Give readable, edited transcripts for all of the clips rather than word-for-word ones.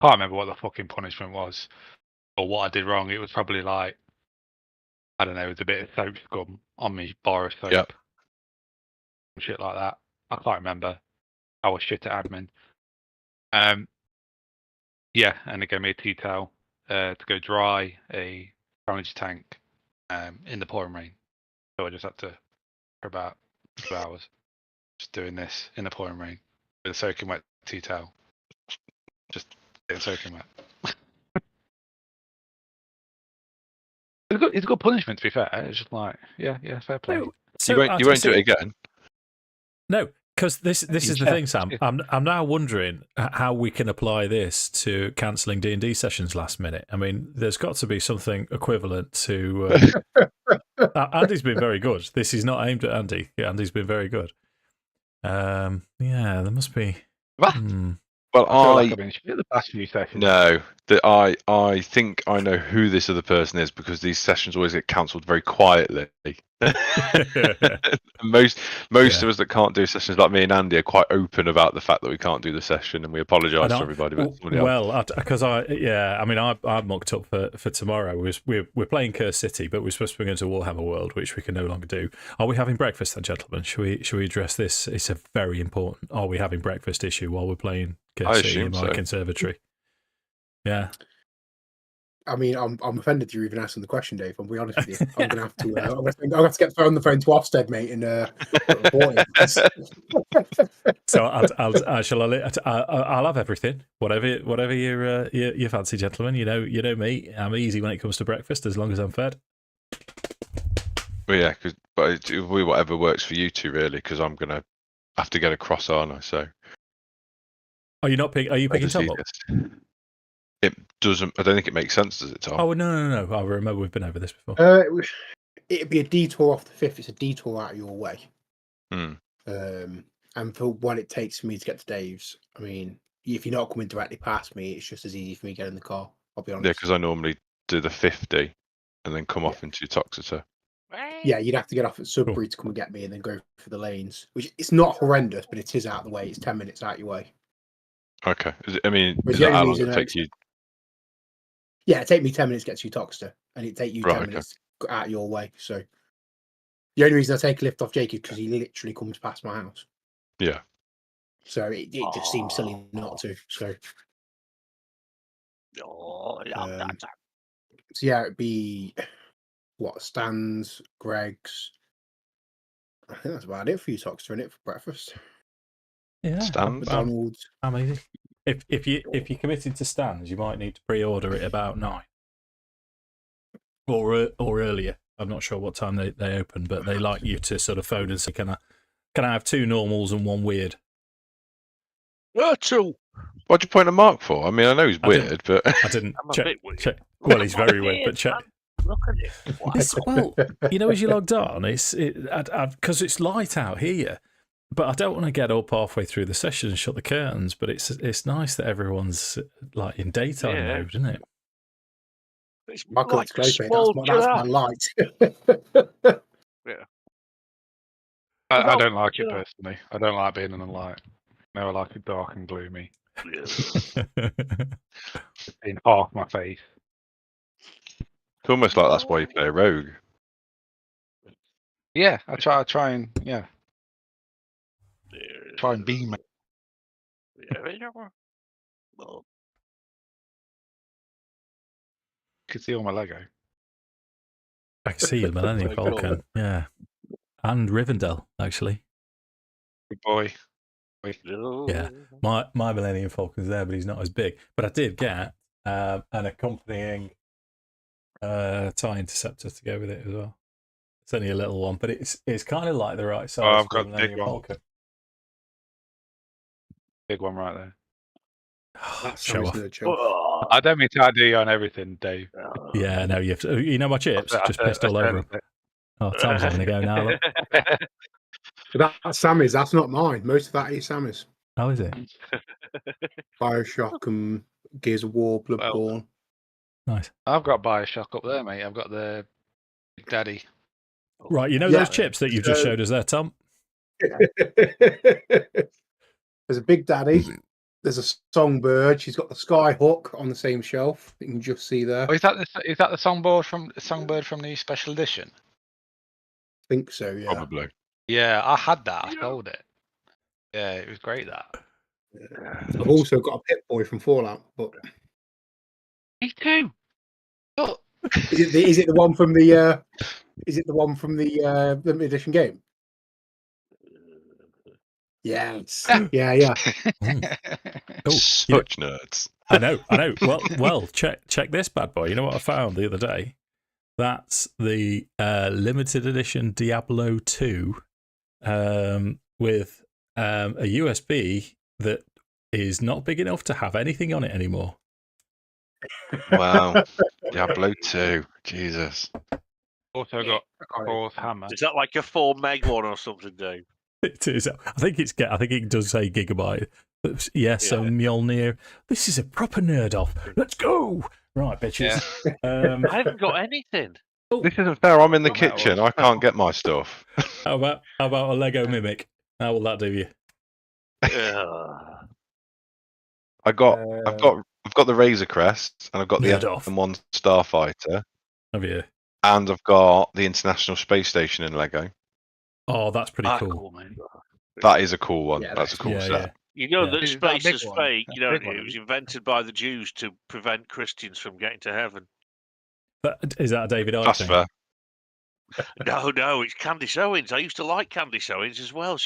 can't remember what the fucking punishment was or what I did wrong. It was probably like, I don't know, it was a bit of soap scum on me bar of soap. Yep. Shit like that. I can't remember. I was shit at admin. Yeah, and they gave me a tea towel to go dry a challenge tank in the pouring rain. So I just had to for about 2 hours just doing this in the pouring rain with a soaking wet tea towel. Just getting soaking wet. It's a good punishment, to be fair. It's just like, yeah, fair play. No, So, you won't do it again? No, because this is the thing, Sam. I'm now wondering how we can apply this to cancelling D&D sessions last minute. I mean, there's got to be something equivalent to... Andy's been very good. This is not aimed at Andy. Andy's been very good. Yeah, there must be... Well, I've been shit the past few sessions. No, I think I know who this other person is because these sessions always get cancelled very quietly. most of us that can't do sessions like me and Andy are quite open about the fact that we can't do the session, and we apologise to everybody. Well, because I mucked up for tomorrow. We're playing Curse City, but we're supposed to be going to Warhammer World, which we can no longer do. Are we having breakfast then, gentlemen? Should we address this? It's a very important. Are we having breakfast issue while we're playing Curse City in my conservatory? Yeah. I mean, I'm offended you're even asking the question, Dave. I'll be honest with you. I'm gonna have to. I'm gonna have to get on the phone to Ofsted, mate, and report it. So I'll have everything, whatever you fancy, gentlemen. You know me. I'm easy when it comes to breakfast, as long as I'm fed. Well, yeah, but it'll be whatever works for you two, really, because I'm gonna have to get across, aren't I? So. Are you picking Tom up? It doesn't. I don't think it makes sense, does it, Tom? Oh no! I remember we've been over this before. It'd be a detour off the 5th. It's a detour out of your way. And for what it takes for me to get to Dave's, I mean, if you're not coming directly past me, it's just as easy for me to get in the car. I'll be honest. Yeah, because I normally do the 50 and then come off into Toxeter. Yeah, you'd have to get off at Sudbury to come and get me, and then go for the lanes. Which it's not horrendous, but it is out of the way. It's 10 minutes out your way. Okay. Is that how long it take you? Yeah, it'd take me 10 minutes to get to Toxeter, and it'd take you 10 minutes out of your way. So the only reason I take a lift off Jake is because he literally comes past my house. Yeah. So it just seems silly not to. So. So yeah, it'd be Stan's, Greg's. I think that's about it for you, Toxeter, and it for breakfast. Yeah, Stan's. McDonald's. Amazing. If you're committed to Stan's, you might need to pre-order it about 9 or earlier. I'm not sure what time they open, but they like you to sort of phone and say, "Can I have 2 normals and 1 weird?" Two. What'd you point a mark for? I mean, I know he's weird, but I didn't check. Well, he's very weird, but check. Look at it. Well, as you logged on, because it's light out here. But I don't want to get up halfway through the session and shut the curtains. But it's nice that everyone's like in daytime mode, isn't it? It's My like that's my light. Yeah. I don't like it personally. I don't like being in the light. No, I like it dark and gloomy. In half my face. it's almost like that's why you play a rogue. Yeah, I try and try and be. Well, You can see all my Lego. I can see your Millennium Falcon, yeah, and Rivendell actually. Good boy. Yeah, my Millennium Falcon's there, but he's not as big. But I did get an accompanying TIE Interceptor to go with it as well. It's only a little one, but it's kind of like the right size. I've for got a the big Millennium one. Falcon. Big one right there. Show off. I don't mean to ID on everything, Dave. Yeah, no, you have to. You know my chips? Just pissed all over them. Oh, Tom's having a go now. Look. That's Sammy's. That's not mine. Most of that is Sammy's. How is it? Bioshock and Gears of War, Bloodborne. Nice. I've got Bioshock up there, mate. I've got the Big Daddy. Right, you know those chips that you've just showed us there, Tom? There's a Big Daddy. There's a songbird. She's got the sky hook on the same shelf. You can just see there. Oh, is that the songbird from the special edition? I think so. Yeah. Probably. Yeah, I had that. I sold it. Yeah, it was great. That. I've also got a Pip Boy from Fallout, but Me too. Oh. is it the one from the limited edition game? Yes. Yeah. Oh, Such nerds. I know. Well, check this bad boy. You know what I found the other day? That's the limited edition Diablo 2 with a USB that is not big enough to have anything on it anymore. Wow. Diablo 2. Jesus. Also got Thor's hammer. Is that like a 4 meg one or something, Dave? It is. I think it does say gigabyte. But yeah, so Mjolnir. This is a proper nerd off. Let's go. Right, bitches. Yeah. I haven't got anything. This isn't fair. I'm in the What that kitchen. was. I can't get my stuff. How about a Lego mimic? How will that do you? I've got the Razor Crest, and I've got the Nerd off. M1 Starfighter, Have you? and I've got the International Space Station in Lego. Oh, that's pretty cool. Cool, man. That is a cool one. Yeah, That's a cool yeah, set. yeah. You know Yeah. that Is that a space big is one? fake. That's You a know, big one, it was isn't invented by the Jews to prevent Christians from getting to heaven. Is that a David I That's thing? fair. No, it's Candice Owens. I used to like Candice Owens as well.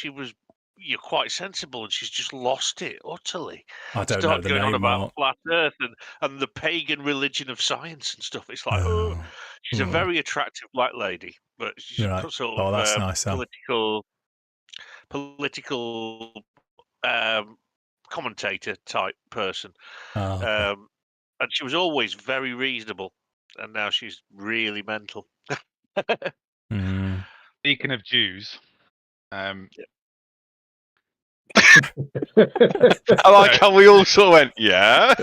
You're quite sensible, and she's just lost it utterly. I don't know Started the going on name, about Mark. flat Earth and the pagan religion of science and stuff. It's like, Oh. she's a very attractive black lady, but she's Right. sort Oh, of that's nice, Sam. political commentator type person. Oh, okay. And she was always very reasonable, and now she's really mental. Mm. Speaking of Jews, I like how we all sort of went, yeah,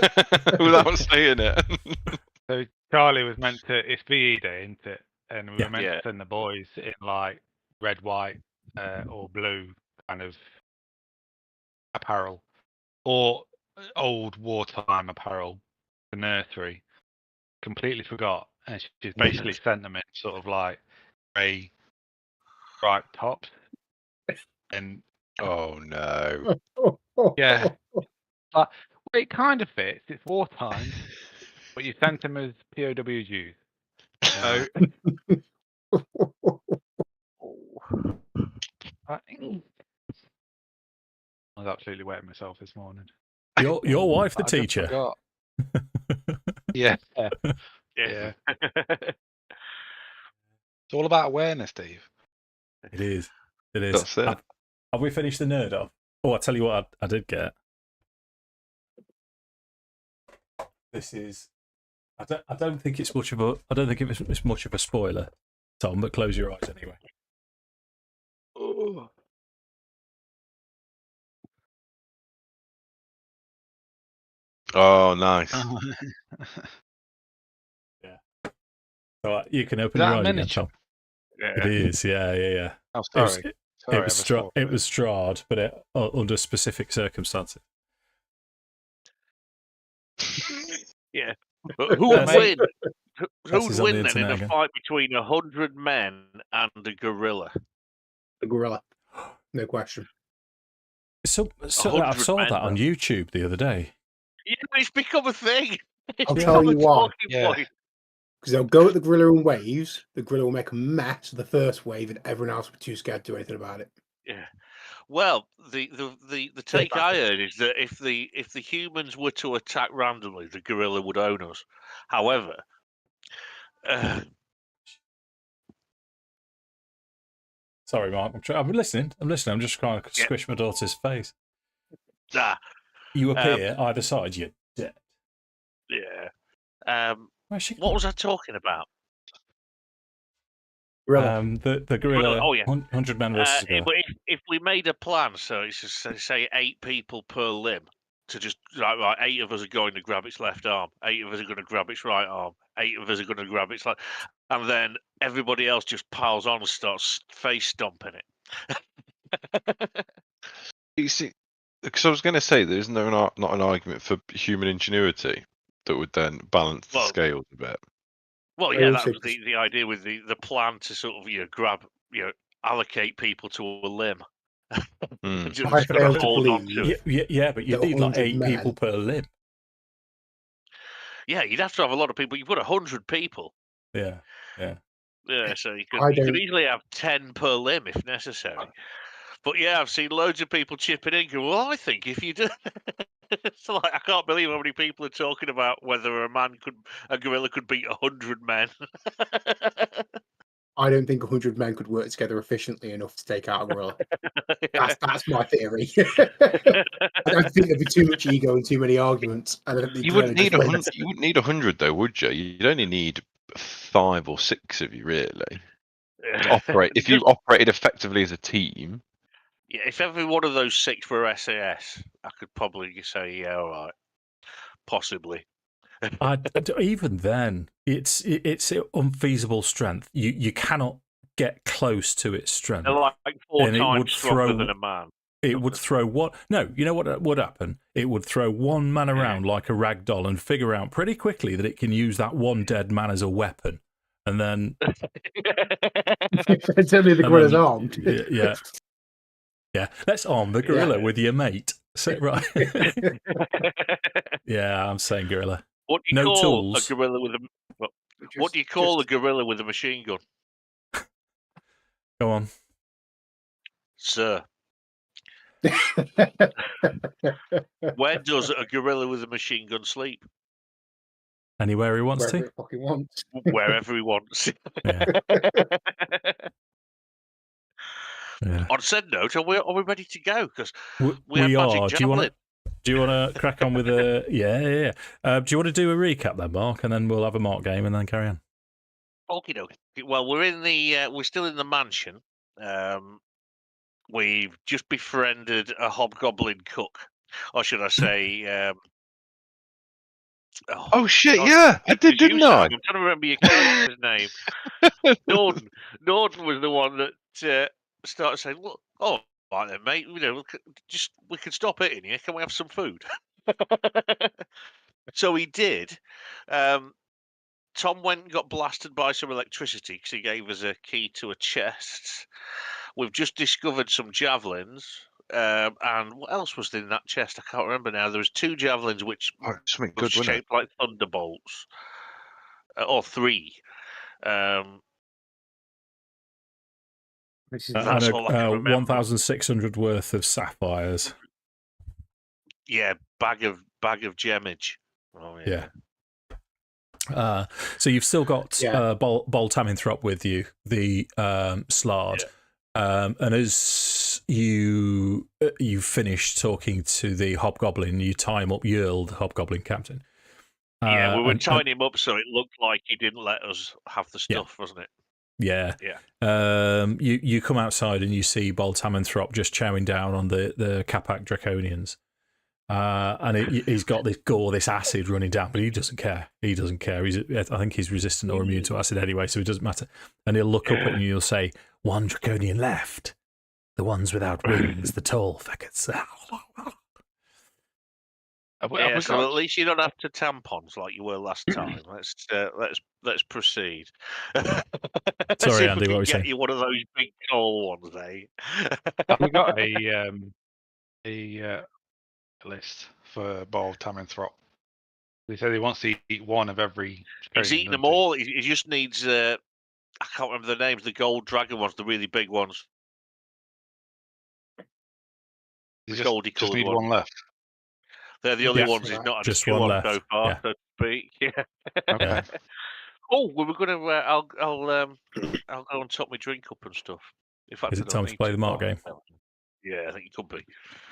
without saying it. so Charlie was meant to. It's VE Day, isn't it? And we Yeah. were meant to send the boys in like red, white, or blue kind of apparel, or old wartime apparel. The nursery completely forgot, and she's basically sent them in sort of like grey striped tops, and Oh no. yeah, well, it kind of fits. It's wartime, but you sent them as POW Jews. So I was absolutely wetting myself this morning. Your wife, the I just teacher. forgot. Yeah. Yeah. It's all about awareness, Steve. It is. It is. That's it. Have we finished the nerd off? Oh, I'll tell you what I did get. This is. I don't think it's much of a. I don't think it's much of a spoiler, Tom. But close your eyes anyway. Oh, nice. Yeah. All right, you can open Is your that a eyes again, miniature? Tom. It is. Yeah. Oh, It was, sorry. it was Strahd, but under specific circumstances. Yeah. But who would That's win? This is Who'd on the win then in a internet again. fight between 100 men and a gorilla? The gorilla. No question. So I 100 saw men, that on though. YouTube the other day. Yeah, it's become a thing. It's I'll become tell a you why. talking Yeah. point. Because they'll go at the gorilla in waves. The gorilla will make a mess of the first wave, and everyone else will be too scared to do anything about it. Yeah. Well, the take back I up. heard is that if the humans were to attack randomly, the gorilla would own us. However, Sorry, Mark. I'm listening. I'm just trying to squish my daughter's face. nah, You appear either side. You're dead. yeah. Where's she What was I talking about? Gorilla. The gorilla. Oh, yeah. 100 men versus a gorilla. But if we made a plan, so it's just say 8 people per limb, to just right, 8 of us are going to grab its left arm, 8 of us are going to grab its right arm, 8 of us are going to grab its left, and then everybody else just piles on and starts face stomping it. You see, because I was going to say, isn't there not an argument for human ingenuity that would then balance the Well- scales a bit? Well, I yeah, that also was the idea with the plan to sort of grab allocate people to a limb. Hmm. Just I fail to hold on believe- to it. Yeah, but you'd that need like 100 8 men- people per limb. Yeah, you'd have to have a lot of people. You've got 100 people. Yeah. Yeah, so you I could don't- easily have 10 per limb if necessary. But yeah, I've seen loads of people chipping in. Going, well, I think if you do, it's like I can't believe how many people are talking about whether a gorilla could beat 100 men. I don't think 100 men could work together efficiently enough to take out a gorilla. That's my theory. I don't think there'd be too much ego and too many arguments. I don't think You gorilla wouldn't need just 100. wins. You wouldn't need 100 though, would you? You'd only need 5 or 6 of you really. To operate if you operated effectively as a team. Yeah, if every one of those 6 were SAS, I could probably say, yeah, all right, possibly. Even then, it's unfeasible strength. You cannot get close to its strength. They're like 4 And it would times stronger throw- than a man. It would throw one. No, you know what would happen? It would throw one man around like a rag doll and figure out pretty quickly that it can use that one dead man as a weapon. And then, It's only the and gorilla's then- armed. yeah. Let's arm the gorilla Yeah. with your mate. Sit right. Yeah, I'm saying gorilla. What do you No call tools. a gorilla with a? What do you call a gorilla with a machine gun, Go on. sir? Where does a gorilla with a machine gun sleep? Anywhere he wants Wherever to. it fucking wants. Wherever he wants. Yeah. Yeah. On said note, are we ready to go? Because We had magic are. javelin. Do you want to crack on with a? Yeah. Do you want to do a recap then, Mark, and then we'll have a Mark game and then carry on. Okie dokie. Well, we're still in the mansion. We've just befriended a hobgoblin cook, or should I say? Oh shit! God, Yeah, I did, you, didn't Sam. I? I'm trying to remember your character's name. Nordan. Nordan was the one that started saying, "Look, oh, right then, mate. We can stop eating here. Can we have some food?" So he did. Tom went and got blasted by some electricity because he gave us a key to a chest. We've just discovered some javelins. And what else was in that chest? I can't remember now. There was 2 javelins which Oh, something were good, wasn't it? shaped like thunderbolts, or 3. This is That's all I can remember. 1,600 worth of sapphires. Yeah, bag of gemmage. Oh yeah. So you've still got Yeah. Boltaminthrop with you, the Slard, and as you finish talking to the Hobgoblin, you tie him up, Yerl, the Hobgoblin captain. Yeah, we were and- tying him up so it looked like he didn't let us have the stuff, wasn't it? Yeah. Yeah. You come outside and you see Boltaminthrop just chowing down on the Capac Draconians. And he's got this acid running down, but he doesn't care. I think he's resistant or immune to acid anyway, so it doesn't matter. And he'll look up at you and you'll say, 1 Draconian left. The ones without wings, the tall faggots. Yeah, so at least you don't have to tampons like you were last time. Let's proceed. See Sorry, if Andy, we what were can you get saying? you one of those big tall ones, eh? Have we got a list for Boltaminthrop? He said he wants to eat 1 of every. He's eating them all. He just needs. I can't remember the names. The gold dragon ones, the really big ones. He The goldy just coloured need one. 1 left. They're the only Yeah. ones he's not had Just a skill one on left, so far, yeah. so to speak. Yeah. Okay. Oh, we were gonna. I'll go and top my drink up and stuff. In fact, Is I it don't time to need play the Mark Oh, game? Yeah, I think it could be.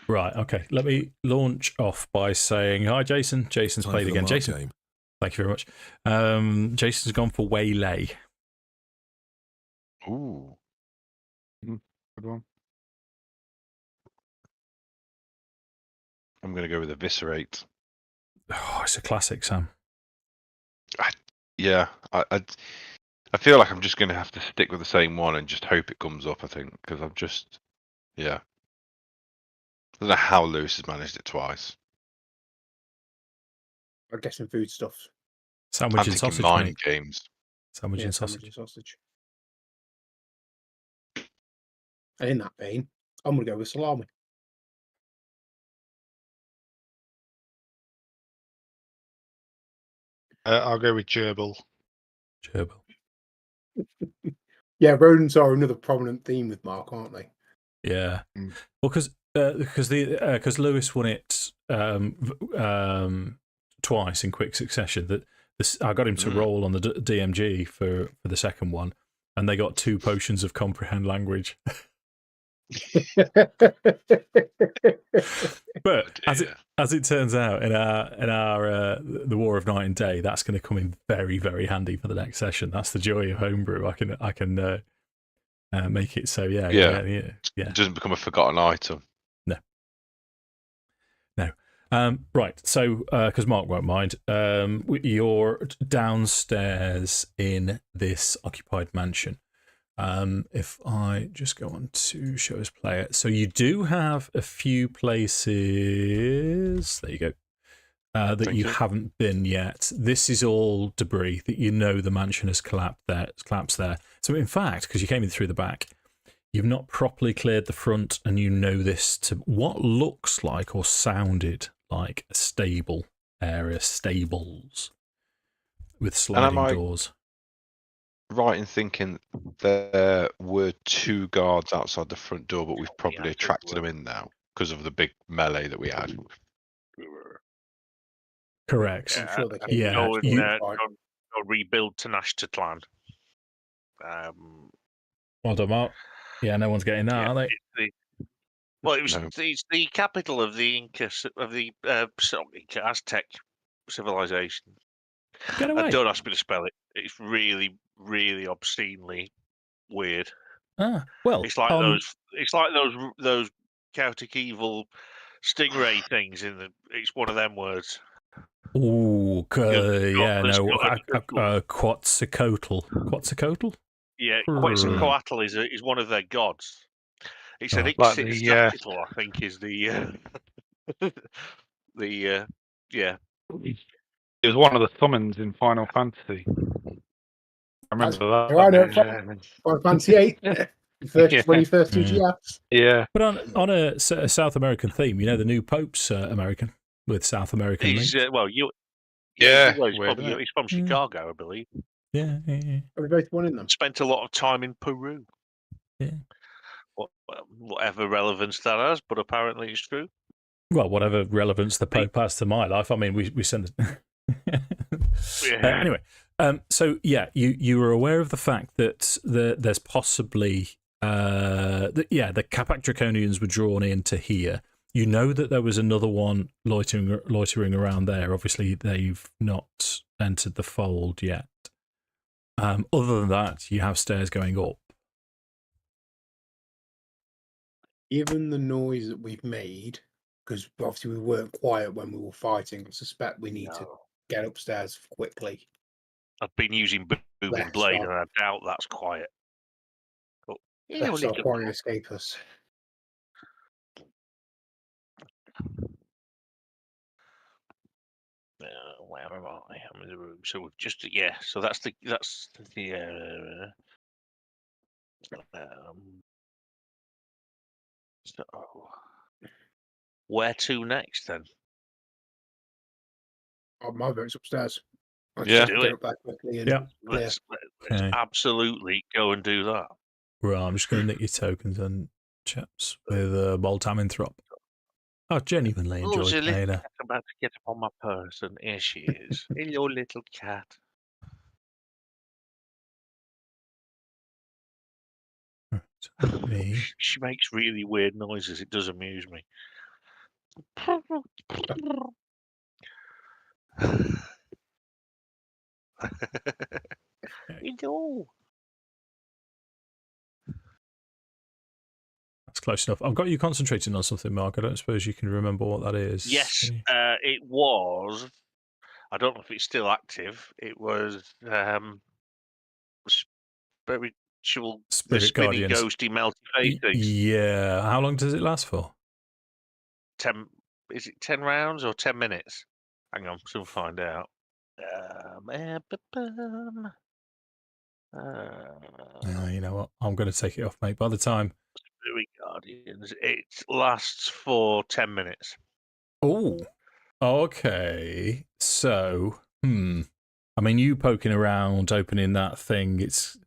Right, okay. Let me launch off by saying hi, Jason. Jason's Time played for the again. Mark Jason, game. thank you very much. Jason's gone for Waylay. Ooh. Good one. I'm going to go with Eviscerate. Oh, it's a classic, Sam. Yeah, I feel like I'm just going to have to stick with the same one and just hope it comes up, I think, because I'm just, yeah. don't know how Lewis has managed it twice. I'm guessing foodstuffs. Sandwich I'm and thinking sausage, mind mate. games. Sandwich and Sandwich sausage. and sausage. And in that vein, I'm going to go with salami. I'll go with gerbil. Gerbil. Yeah, rodents are another prominent theme with Mark, aren't they? Yeah. Mm. Well, because Lewis won it twice in quick succession. That I got him to roll on the DMG for the second one, and they got 2 potions of comprehend language. But as it turns out, in our the War of Night and Day, that's going to come in very, very handy for the next session. That's the joy of homebrew. I can make it so yeah. It doesn't become a forgotten item. No. Right. So because Mark won't mind, you're downstairs in this occupied mansion. If I just go on to show us player, so you do have a few places. There you go. That you haven't been yet. This is all debris that you know the mansion has collapsed there. So in fact, because you came in through the back, you've not properly cleared the front, and you know this to what looks like or sounded like a stable area, stables with sliding doors. Right in thinking there were 2 guards outside the front door, but we've probably attracted them in now because of the big melee that we had. Correct. I'm sure they came Yeah. Go in. rebuild Tanashta clan. Well done, Mark. Yeah, no one's getting that, are they? It's the capital of the Aztec civilization. Get away. Don't ask me to spell it. It's really, really obscenely weird. Well, It's like those chaotic evil stingray things it's one of them words. Ooh, yeah, no, Quetzalcoatl. Quetzalcoatl? Yeah, Quetzalcoatl is one of their gods. He said Like Ixtitl, I think, is the yeah. It was one of the summons in Final Fantasy. I remember that. I know Final Fantasy 8. When he first TGFs. Yeah. But on a South American theme, you know, the new Pope's American with South American links. He's from Chicago, I believe. Yeah. Are we both one in them? Spent a lot of time in Peru. Yeah. Whatever relevance that has, but apparently it's true. Well, whatever relevance the Pope has to my life. I mean, we send it. Anyway, so yeah, you were aware of the fact that there's possibly the Capac Draconians were drawn into here. You know that there was another one loitering around there. Obviously, they've not entered the fold yet. Other than that, you have stairs going up. Given the noise that we've made, because obviously we weren't quiet when we were fighting, I suspect we need to get upstairs quickly. I've been using Booming Blade, and I doubt that's quiet. But, Let's not quite escape us. Where am I? I'm in the room. So we've just So that's the where to next then? Oh, my vote's upstairs. Do it. Up that quickly and Let's absolutely go and do that. Right, I'm just going to nick your tokens and chaps with Boltaminthrop. I genuinely enjoyed playing her. I'm about to get up on my person. Here she is. Hello, little cat. She makes really weird noises. It does amuse me. Hello. That's close enough. I've got you concentrating on something, Mark. I don't suppose you can remember what that is. Yes, it was. I don't know if it's still active. It was spiritual, Spirit the spinny, Guardians. ghosty, melty face things. Yeah. How long does it last for? 10. Is it 10 rounds or 10 minutes? Hang on, soon find out. You know what? I'm going to take it off, mate. By the time. Spirit Guardians. It lasts for 10 minutes. Oh, okay. So, I mean, you poking around, opening that thing. It's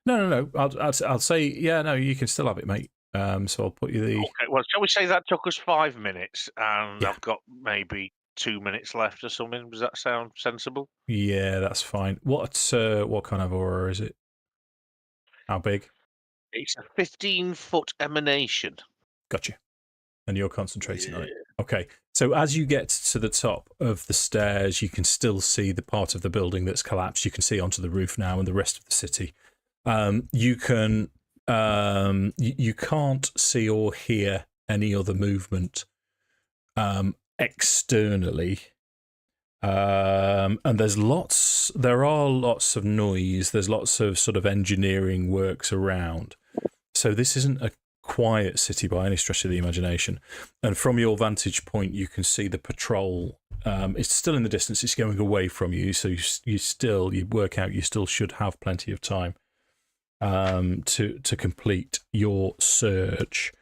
no. I'll say, yeah, no. You can still have it, mate. So I'll put you the. Okay. Well, shall we say that took us 5 minutes, and Yeah. I've got maybe 2 minutes left or something? Does that sound sensible? Yeah, that's fine. What kind of aura is it? How big? It's a 15-foot emanation. Gotcha. And you're concentrating on it. Okay. So as you get to the top of the stairs, you can still see the part of the building that's collapsed. You can see onto the roof now and the rest of the city. You can you can't see or hear any other movement externally. And there are lots of noise. There's lots of sort of engineering works around. So this isn't a quiet city by any stretch of the imagination. And from your vantage point, you can see the patrol. It's still in the distance. It's going away from you. So you work out you still should have plenty of time to complete your search.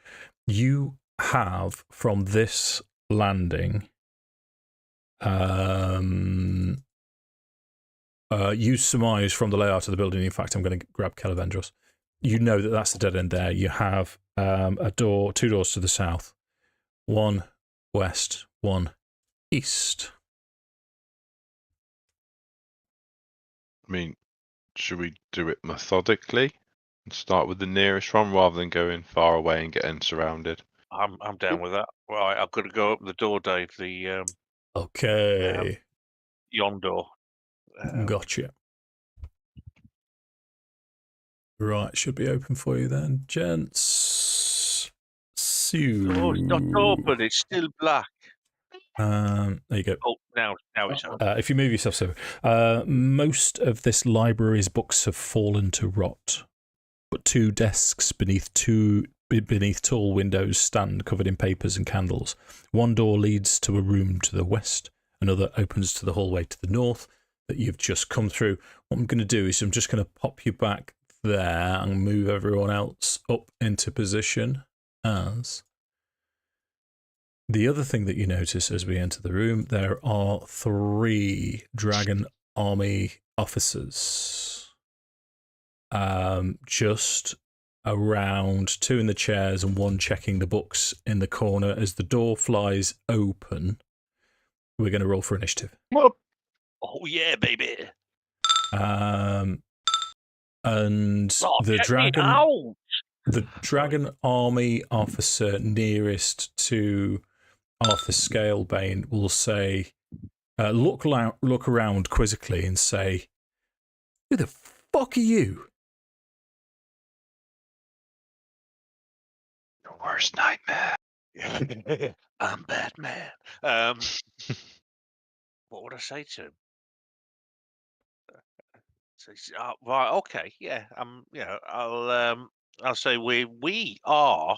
You have from this landing. You surmise from the layout of the building. In fact, I'm going to grab Kelevendros. You know that that's the dead end there. You have two doors to the south, one west, one east. I mean, should we do it methodically and start with the nearest one rather than going far away and getting surrounded? I'm down with that. Right, I've got to go up the door, Dave. The Okay. yon door. Gotcha. Right, should be open for you then, gents. Oh, it's not open. It's still black. There you go. Oh, now it's open. If you move yourself so, most of this library's books have fallen to rot, but 2 desks beneath tall windows stand covered in papers and candles. One door leads to a room to the west. Another opens to the hallway to the north that you've just come through. What I'm going to do is I'm just going to pop you back there and move everyone else up into position as. The other thing that you notice as we enter the room, there are 3 Dragon Army officers. Just around, 2 in the chairs and 1 checking the books in the corner. As the door flies open, we're going to roll for initiative. Oh yeah, baby. And the Dragon Army officer nearest to Arthas Scalebane will say, look around quizzically and say, "Who the fuck are you?" Your worst nightmare. I'm Batman. What would I say to him? Right, okay, yeah. I'll say we are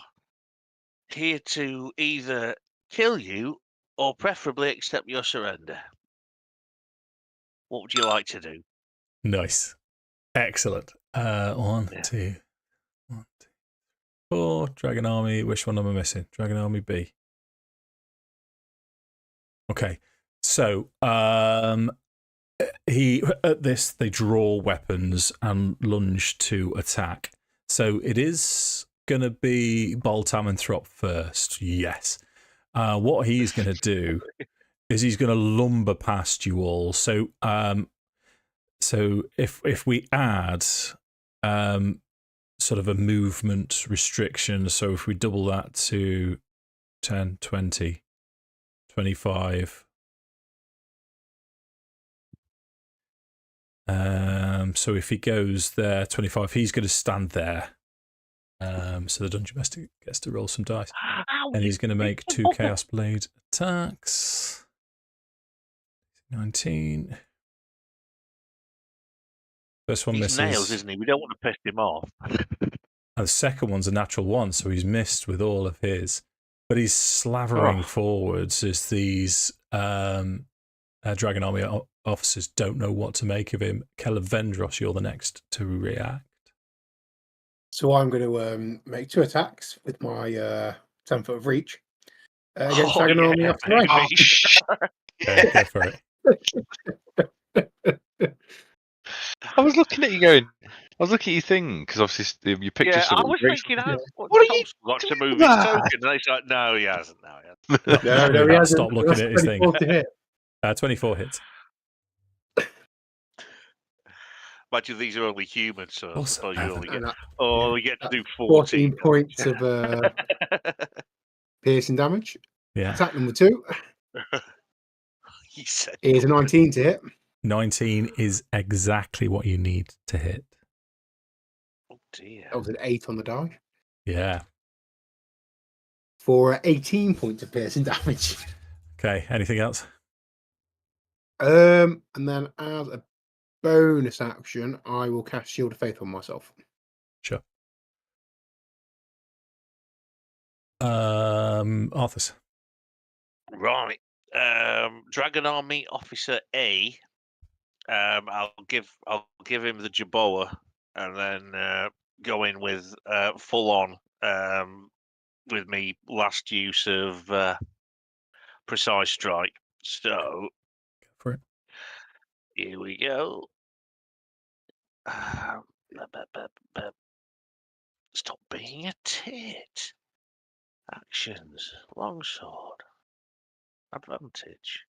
here to either kill you or preferably accept your surrender. What would you like to do? Nice, excellent. 1, 2, 1, 2, 4. Dragon Army. Which one am I missing? Dragon Army B. Okay, so at this they draw weapons and lunge to attack. So it is going to be Boltamanthrop first. Yes. What he's going to do is he's going to lumber past you all. So if we add sort of a movement restriction, so if we double that to 10, 20, 25. So if he goes there, 25, he's going to stand there. So the dungeon master gets to roll some dice. And he's going to make 2 Chaos Blade attacks. 19. First one misses. Nails, isn't he? We don't want to piss him off. And the second one's a natural 1, so he's missed with all of his. But he's slavering forwards as these Dragon Army officers don't know what to make of him. Kelevendros, you're the next to react. So I'm going to make 2 attacks with my 10 foot of reach against Dragon Army off the right. Okay, go for it. I was looking at you going. I was looking at your thing because obviously your picture. I was thinking, what are you got to move doing his that? token? And he's like, no, he hasn't. No, he hasn't. No, he hasn't. Stop looking at his thing. 24 to hit. 24 hits. Imagine these are only humans, so I suppose you only get. And we get to do 14 points of piercing damage. Yeah. Attack number 2 He said, is a 19 to hit. 19 is exactly what you need to hit. oh dear. That was an 8 on the die. Yeah. For 18 points of piercing damage. Okay, anything else? And then as a bonus action, I will cast Shield of Faith on myself. Sure. Arthas. Right. Dragon Army Officer A. I'll give him the Jaboa and then go in with full on with me last use of Precise Strike. So Go for it. here we go. Stop being a tit. Actions. Longsword. Advantage.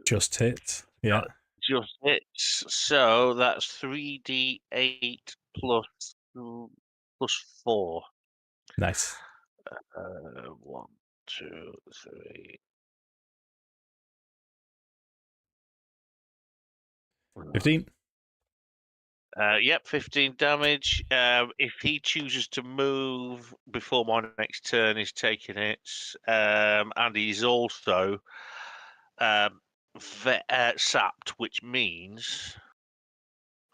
Just hit. Yeah. Just hits. So that's 3d8 plus 4. Nice. 1, 2, 3. 15. Yep, 15 damage. If he chooses to move before my next turn, he's taking hits. And he's also sapped, which means...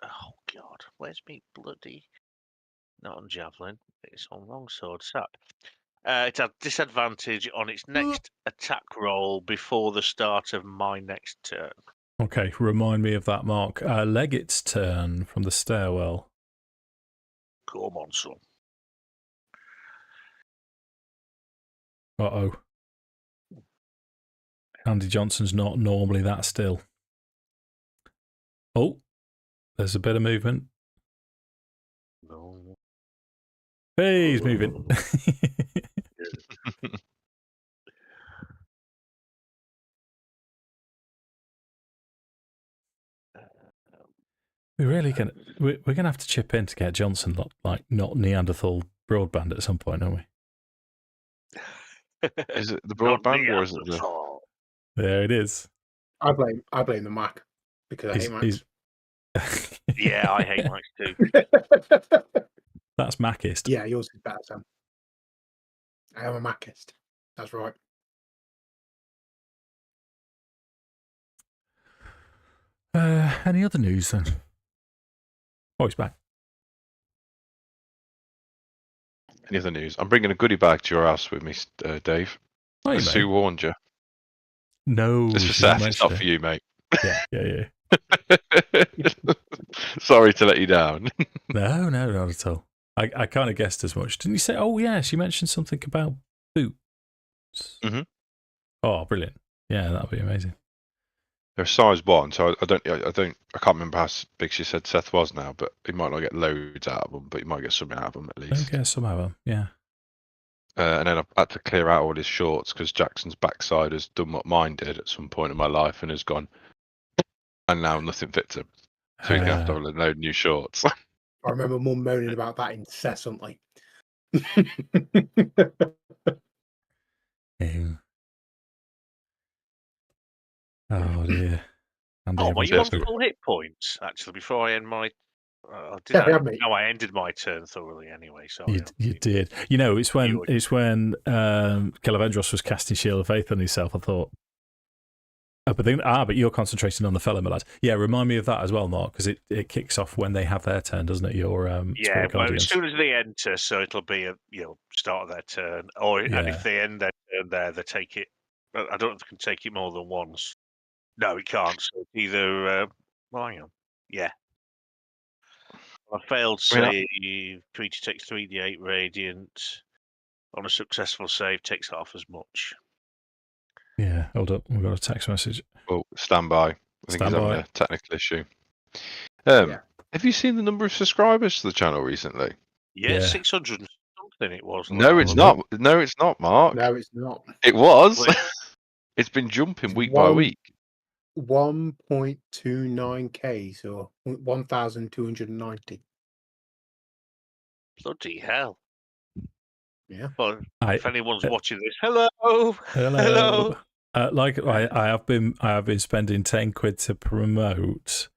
Oh, God. Where's me bloody... Not on Javelin. It's on Longsword. Sapped. It had disadvantage on its next attack roll before the start of my next turn. Okay, remind me of that, Mark. Leggit's turn from the stairwell. Come on, son. Uh-oh. Andy Johnson's not normally that still. Oh, there's a bit of movement. No. Hey, he's moving. We're gonna have to chip in to get Johnson like not Neanderthal broadband at some point, aren't we? Is it the broadband or is it the? There it is. I blame the Mac because I hate Macs. Yeah, I hate Macs too. That's Macist. Yeah, yours is better, Sam. I am a Macist. That's right. Any other news then? Oh, he's back. Any other news? I'm bringing a goodie bag to your house with me, Dave. Oh, Sue warned you. No, It's for Seth. It's not for you, mate. Yeah. Sorry to let you down. No, not at all. I kind of guessed as much. Didn't you say? Oh, yeah, she mentioned something about boots. Mm-hmm. Oh, brilliant! Yeah, that'd be amazing. They're size 1, so I can't remember how big she said Seth was now, but he might not get loads out of them, but he might get something out of them at least. Okay, some of them, yeah. And then I've had to clear out all his shorts because Jackson's backside has done what mine did at some point in my life and has gone, and now nothing fits him. So he's going to have to have a load of new shorts. I remember Mum moaning about that incessantly. Oh dear. Were you on full hit points actually before I end my? I ended my turn thoroughly anyway. So you did. You know, it's when Kelevendros was casting Shield of Faith on himself. I thought, But you're concentrating on the fellow lads. Yeah, remind me of that as well, Mark, because it kicks off when they have their turn, doesn't it? Your Yeah, Spirit well, Guardians. as soon as they enter, so it'll be a start of their turn, and if they end their turn there, they take it. I don't know if they can take it more than once. No, it can't. So it's either. Hang on. Yeah. A failed save, creature takes 3d8 radiant. On a successful save, takes half as much. Yeah, hold up. We've got a text message. Oh, stand by. I think Stand he's having by. a technical issue. Yeah. Have you seen the number of subscribers to the channel recently? Yeah, Yeah. 600 and something it was. No, it's not. No, it's not, Mark. No, it's not. It was. Wait. It's been jumping It's week by week. 1.29k, so 1,290. Bloody hell. Yeah. Well, if anyone's watching this, hello. Hello. I have been spending 10 quid to promote.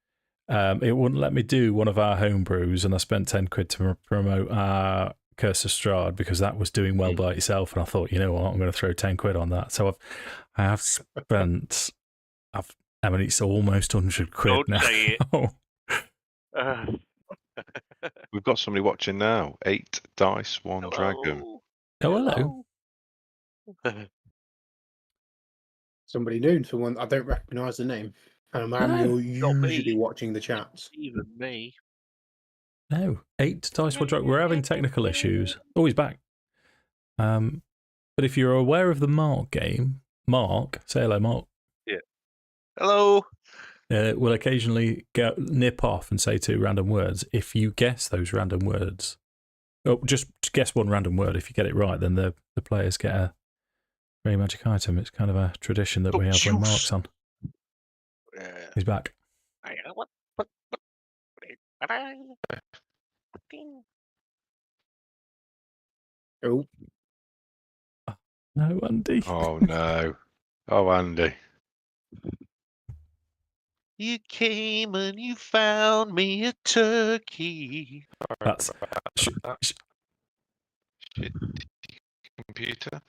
It wouldn't let me do one of our homebrews, and I spent 10 quid to promote our Curse of Strahd because that was doing well by itself. And I thought, you know what, I'm going to throw 10 quid on that. So I have spent. I mean, it's almost 100 quid Don't now. say it. We've got somebody watching now. 8 dice, 1 Hello. dragon. Oh, hello. Somebody new, someone I don't recognise the name. I'm No, usually watching the chats. Even me. No, 8 dice. We're having technical issues. Oh, he's back. But if you're aware of the Mark game, Mark, say hello, Mark. Yeah. Hello. Will occasionally nip off and say 2 random words. If you guess those random words, just guess one random word. If you get it right, then the players get a very magic item. It's kind of a tradition that we have when Mark's on. He's back. Oh. No, Andy. Oh, no. Oh, Andy. You came and you found me a turkey. That's Computer.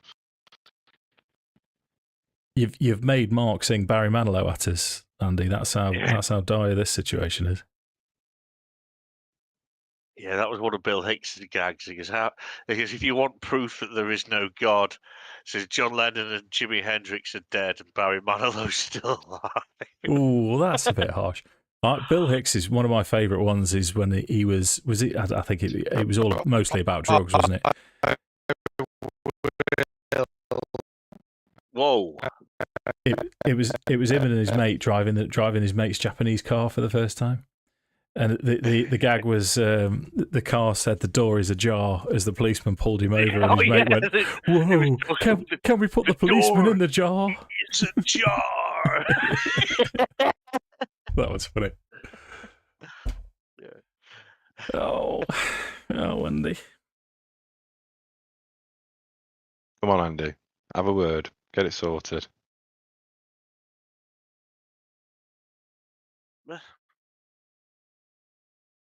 You've made Mark sing Barry Manilow at us, Andy. That's how dire this situation is. Yeah, that was one of Bill Hicks' gags. He goes, if you want proof that there is no God, says John Lennon and Jimi Hendrix are dead and Barry Manilow's still alive. Ooh, that's a bit harsh. Bill Hicks is one of my favourite ones. Is when he was it? I think it was all mostly about drugs, wasn't it? Whoa! It was him and his mate driving his mate's Japanese car for the first time. And the gag was the car said the door is ajar as the policeman pulled him over, and his mate went, "Whoa! Can we put the policeman in the jar?" It's a jar. That was funny. Yeah. Oh, Andy. Come on, Andy. Have a word. Get it sorted.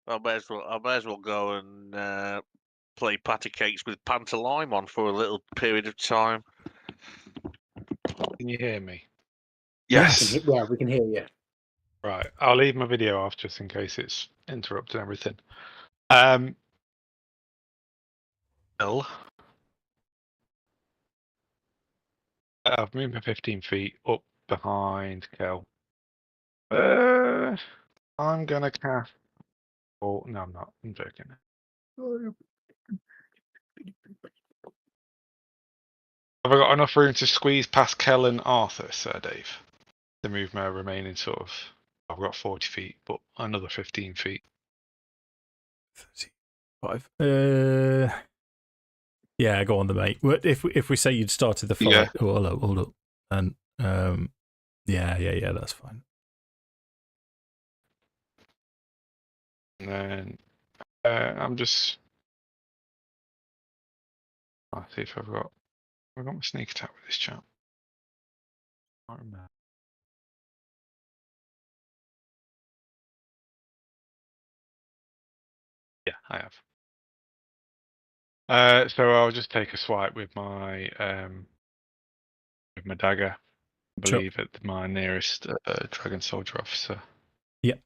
I may as well go and play patty cakes with pantomime on for a little period of time. Can you hear me? Yes. Yeah, we can hear you. Right. I'll leave my video off just in case it's interrupting everything. Bill. I've moved my 15 feet up behind Kel. I'm gonna cast. Oh no, I'm not. I'm joking. Have I got enough room to squeeze past Kel and Arthas, Dave? To move my remaining sort of. I've got 40 feet, but another 15 feet. 35. Yeah, go on, the mate. If we say you'd started the fight, hold up, and yeah, that's fine. And then I'm just. I'll see if I've got my sneak attack with this chap. I can't remember. Yeah, I have. So I'll just take a swipe with my dagger. I believe, at my nearest Dragon Soldier officer. Yep.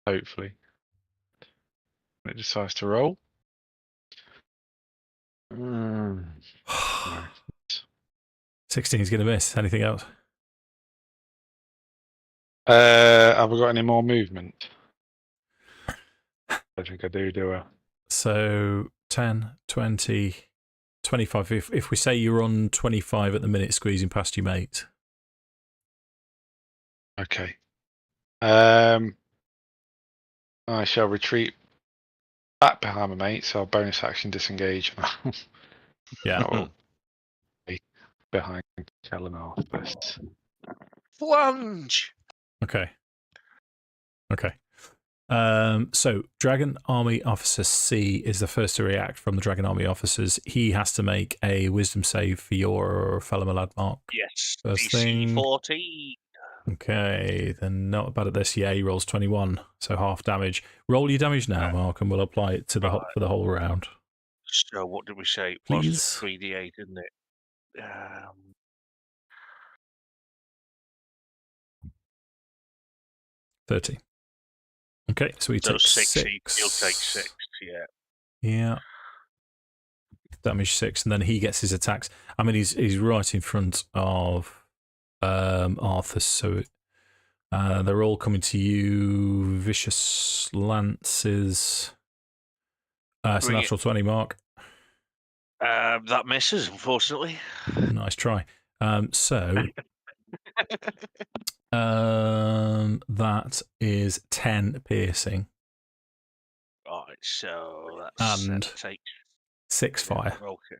Hopefully. It decides to roll. No. 16 is going to miss. Anything else? Have we got any more movement? I think I do I? So 10, 20, 25. If we say you're on 25 at the minute, squeezing past your mate. Okay. I shall retreat back behind my mate, so I'll bonus action disengage. Yeah. I'll be behind Kelevendros. Plunge. Okay. So Dragon Army Officer C is the first to react from the Dragon Army officers. He has to make a wisdom save for your fellow Malad Mark. Yes. First DC thing. 14. Okay, then not bad at this. Yeah, he rolls 21, so half damage. Roll your damage now, Mark, and we'll apply it to for the whole round. So what did we say? Please. 3d8, isn't it? 30. Okay, so he takes 6. 6. He'll take 6, yeah. Yeah. Damage 6, and then he gets his attacks. I mean, he's right in front of Arthas, so they're all coming to you. Vicious lances. It's a natural 20, Mark. That misses, unfortunately. Nice try. So that is 10 piercing. Right, so that's And take 6 fire. Okay.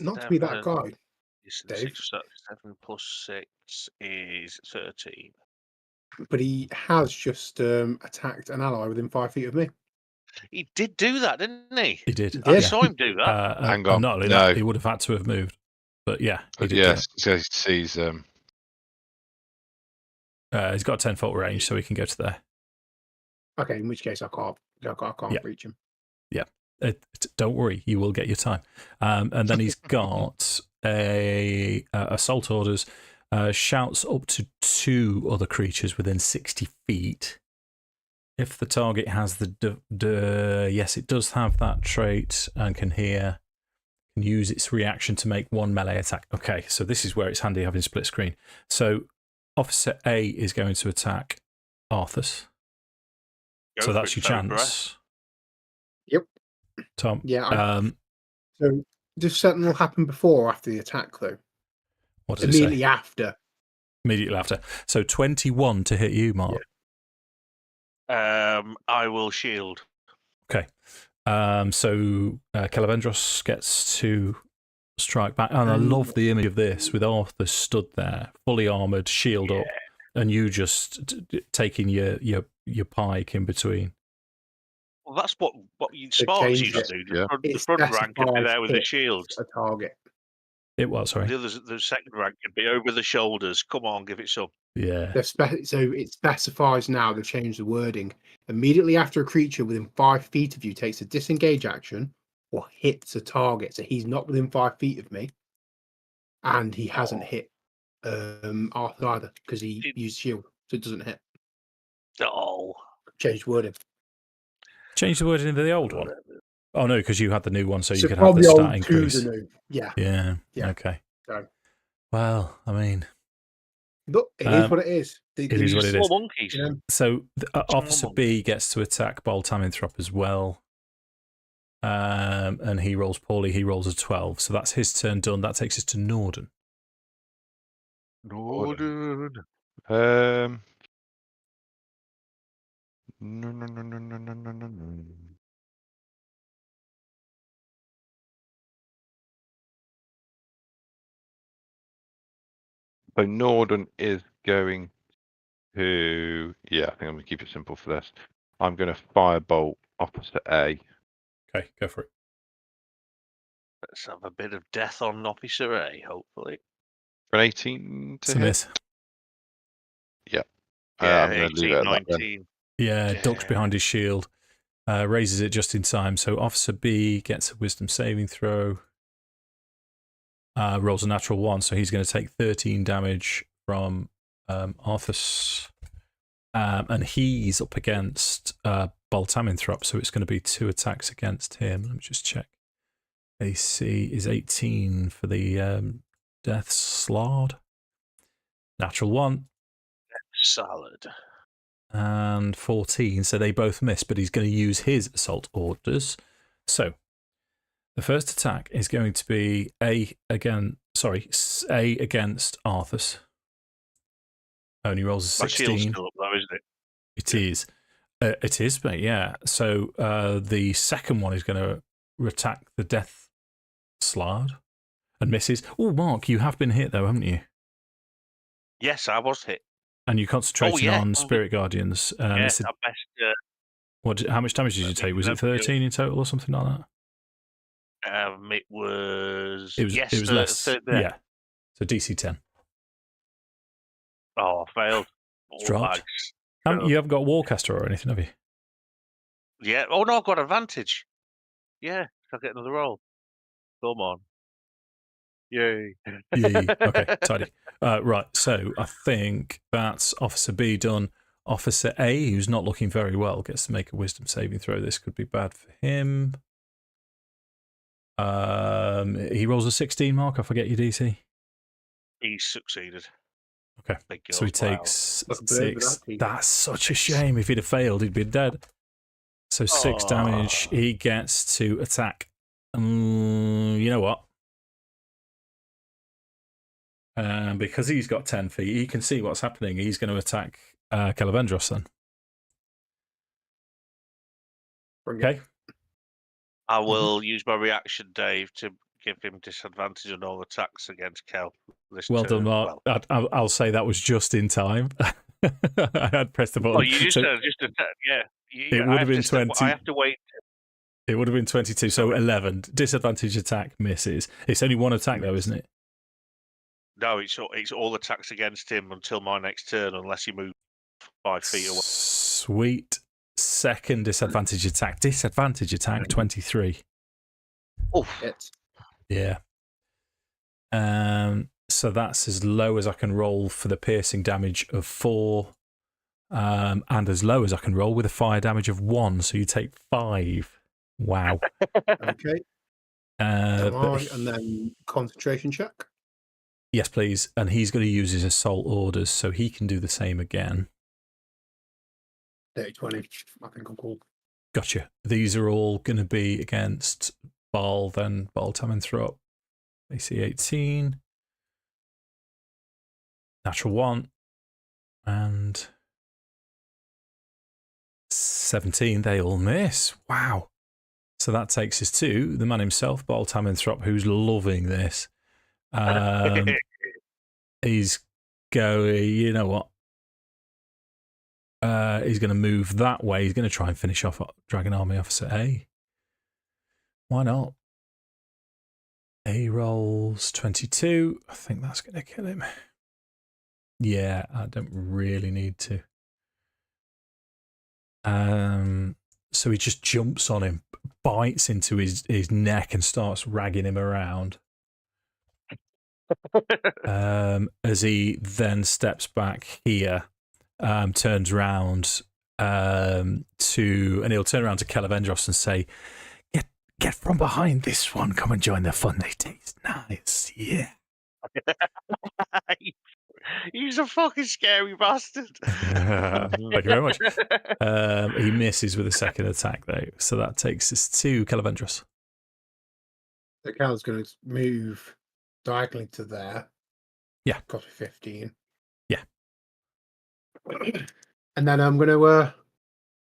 Not to be that guy. Dave. 7 plus 6 is 13. But he has just attacked an ally within 5 feet of me. He did do that, didn't he? He did. I saw him do that. Hang on. Not only No. that, he would have had to have moved. But yeah, he did. Yes, he sees. He's got a 10-foot range, so he can go to there. Okay, in which case I can't reach him. Yeah. Don't worry, you will get your time. And then he's got a assault orders, shouts up to 2 other creatures within 60 feet. If the target has yes, it does have that trait and can hear, can use its reaction to make 1 melee attack. Okay, so this is where it's handy having split screen. So Officer A is going to attack Arthas. So that's your chance. Yep. Tom. Yeah. So does Sentinel happen before or after the attack, though? What does it say? Immediately after. Immediately after. So 21 to hit you, Mark. Yeah. I will shield. Okay. So Kelevendros gets to strike back. And I love the image of this with Arthur stood there, fully armoured, shield up, and you just taking your pike in between. Well, that's what Sparks used to do. The front rank could be there with the shields. A target. It was, sorry. The second rank could be over the shoulders. Come on, give it some. Yeah. So it specifies now, they've changed the wording. Immediately after a creature within 5 feet of you takes a disengage action or hits a target. So he's not within 5 feet of me. And he hasn't hit Arthur either because he used shield. So it doesn't hit. Oh. Changed wording. Change the word into the old one. Oh no, because you had the new one, so you could from have the the stat old increase. to the new. Yeah. Yeah. Yeah. Okay. So. Well, I mean, Look, it is what it is. It is what it is. Monkeys. You know? So Officer B gets to attack Boltaminthrop as well. And he rolls poorly. He rolls a 12. So that's his turn done. That takes us to Nordan. No. So Nordan is going to, I think I'm going to keep it simple for this. I'm going to firebolt Officer A. Okay, go for it. Let's have a bit of death on Officer A, hopefully. For an 18 to It's a hit? miss. Yeah. Yeah, I'm going to leave it at that then. 19. Yeah, ducks behind his shield. Raises it just in time. So Officer B gets a wisdom saving throw. rolls a natural 1, so he's going to take 13 damage from Arthas. And he's up against Boltaminthrope, so it's going to be 2 attacks against him. Let me just check. AC is 18 for the Death Slard. Natural 1. Solid. And 14, so they both miss, but he's going to use his assault orders. So the first attack is going to be A against Arthas. Only rolls a 16. My shield's still up though, isn't it? It is. It is, mate, yeah. So the second one is going to attack the Death Slard and misses. Oh, Mark, you have been hit though, haven't you? Yes, I was hit. And you're concentrating on Spirit Guardians. Yeah, how much damage did you take? Was it 13 in total or something like that? It was. It was less. Yeah. So DC 10. Oh, I failed. It's dropped. You haven't got a Warcaster or anything, have you? Yeah. Oh no, I've got advantage. Yeah, I'll get another roll. Come on. Yay. Yay. Okay, tidy. Right, so I think that's Officer B done. Officer A, who's not looking very well, gets to make a Wisdom saving throw. This could be bad for him. He rolls a 16, Mark. I forget your DC. He succeeded. Okay, so he takes 6. That's such a shame. If he'd have failed, he'd be dead. So 6 damage. He gets to attack. You know what? Because he's got 10 feet, he can see what's happening. He's going to attack Kelevendros then. Okay. I will use my reaction, Dave, to give him disadvantage on all attacks against Kel. Well done, Mark. Well. I'll say that was just in time. I had pressed the button. Oh, you just attack, yeah. It would have been 20. I have to wait. It would have been 22, so 11. Disadvantage attack misses. It's only one attack, though, isn't it? No, it's all attacks against him until my next turn, unless you move 5 feet away. Sweet. Second disadvantage attack. Disadvantage attack 23. Oh, yeah. So that's as low as I can roll for the piercing damage of 4, and as low as I can roll with a fire damage of 1. So you take 5. Wow. Okay. And then concentration check. Yes, please. And he's going to use his assault orders, so he can do the same again. 30-20. I think I'm cool. Gotcha. These are all going to be against Baal, then Boltaminthrope. AC 18. Natural 1. And 17. They all miss. Wow. So that takes us to the man himself, Boltaminthrope, who's loving this. He's going, you know what? He's going to move that way. He's going to try and finish off Dragon Army Officer A. Why not? A rolls 22. I think that's going to kill him. Yeah, I don't really need to. So he just jumps on him, bites into his neck and starts ragging him around. As he then steps back here, turns round and he'll turn around to Kelevendros and say, Get from behind this one. Come and join the fun. They taste nice. Yeah. He's a fucking scary bastard. Thank you very much. He misses with a second attack, though. So that takes us to Kelevendros. The Cal's going to move diagonally to there. Yeah. Cost me 15. Yeah. And then I'm going to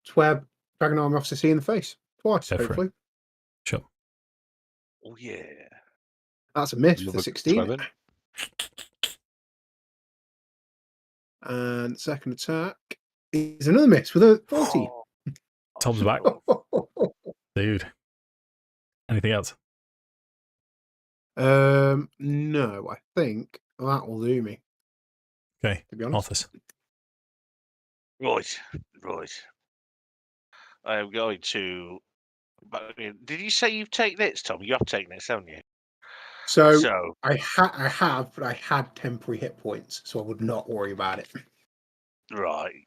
swear Dragon Army Officer C in the face. Twice, hopefully. Sure. Oh, yeah. That's a miss for the 16. 11. And second attack is another miss with a 14. Oh. Tom's back. Dude. Anything else? No, I think that will do me. Okay. To be honest. Arthas. Right. I am going to. But, did you say you've taken this, Tom? You have taken this, haven't you? So I have, but I had temporary hit points, so I would not worry about it. Right.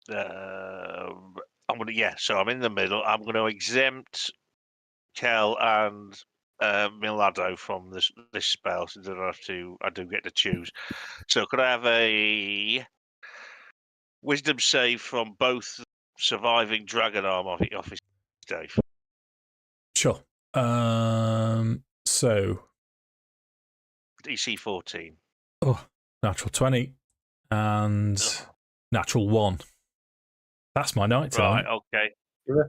I'm gonna so I'm in the middle. I'm gonna exempt Kel and Milado from this spell, so I do get to choose. So could I have a wisdom save from both surviving dragon arm off his Dave? Sure. So DC 14. natural 20 and natural 1. That's my night tonight. Right, okay. Yeah.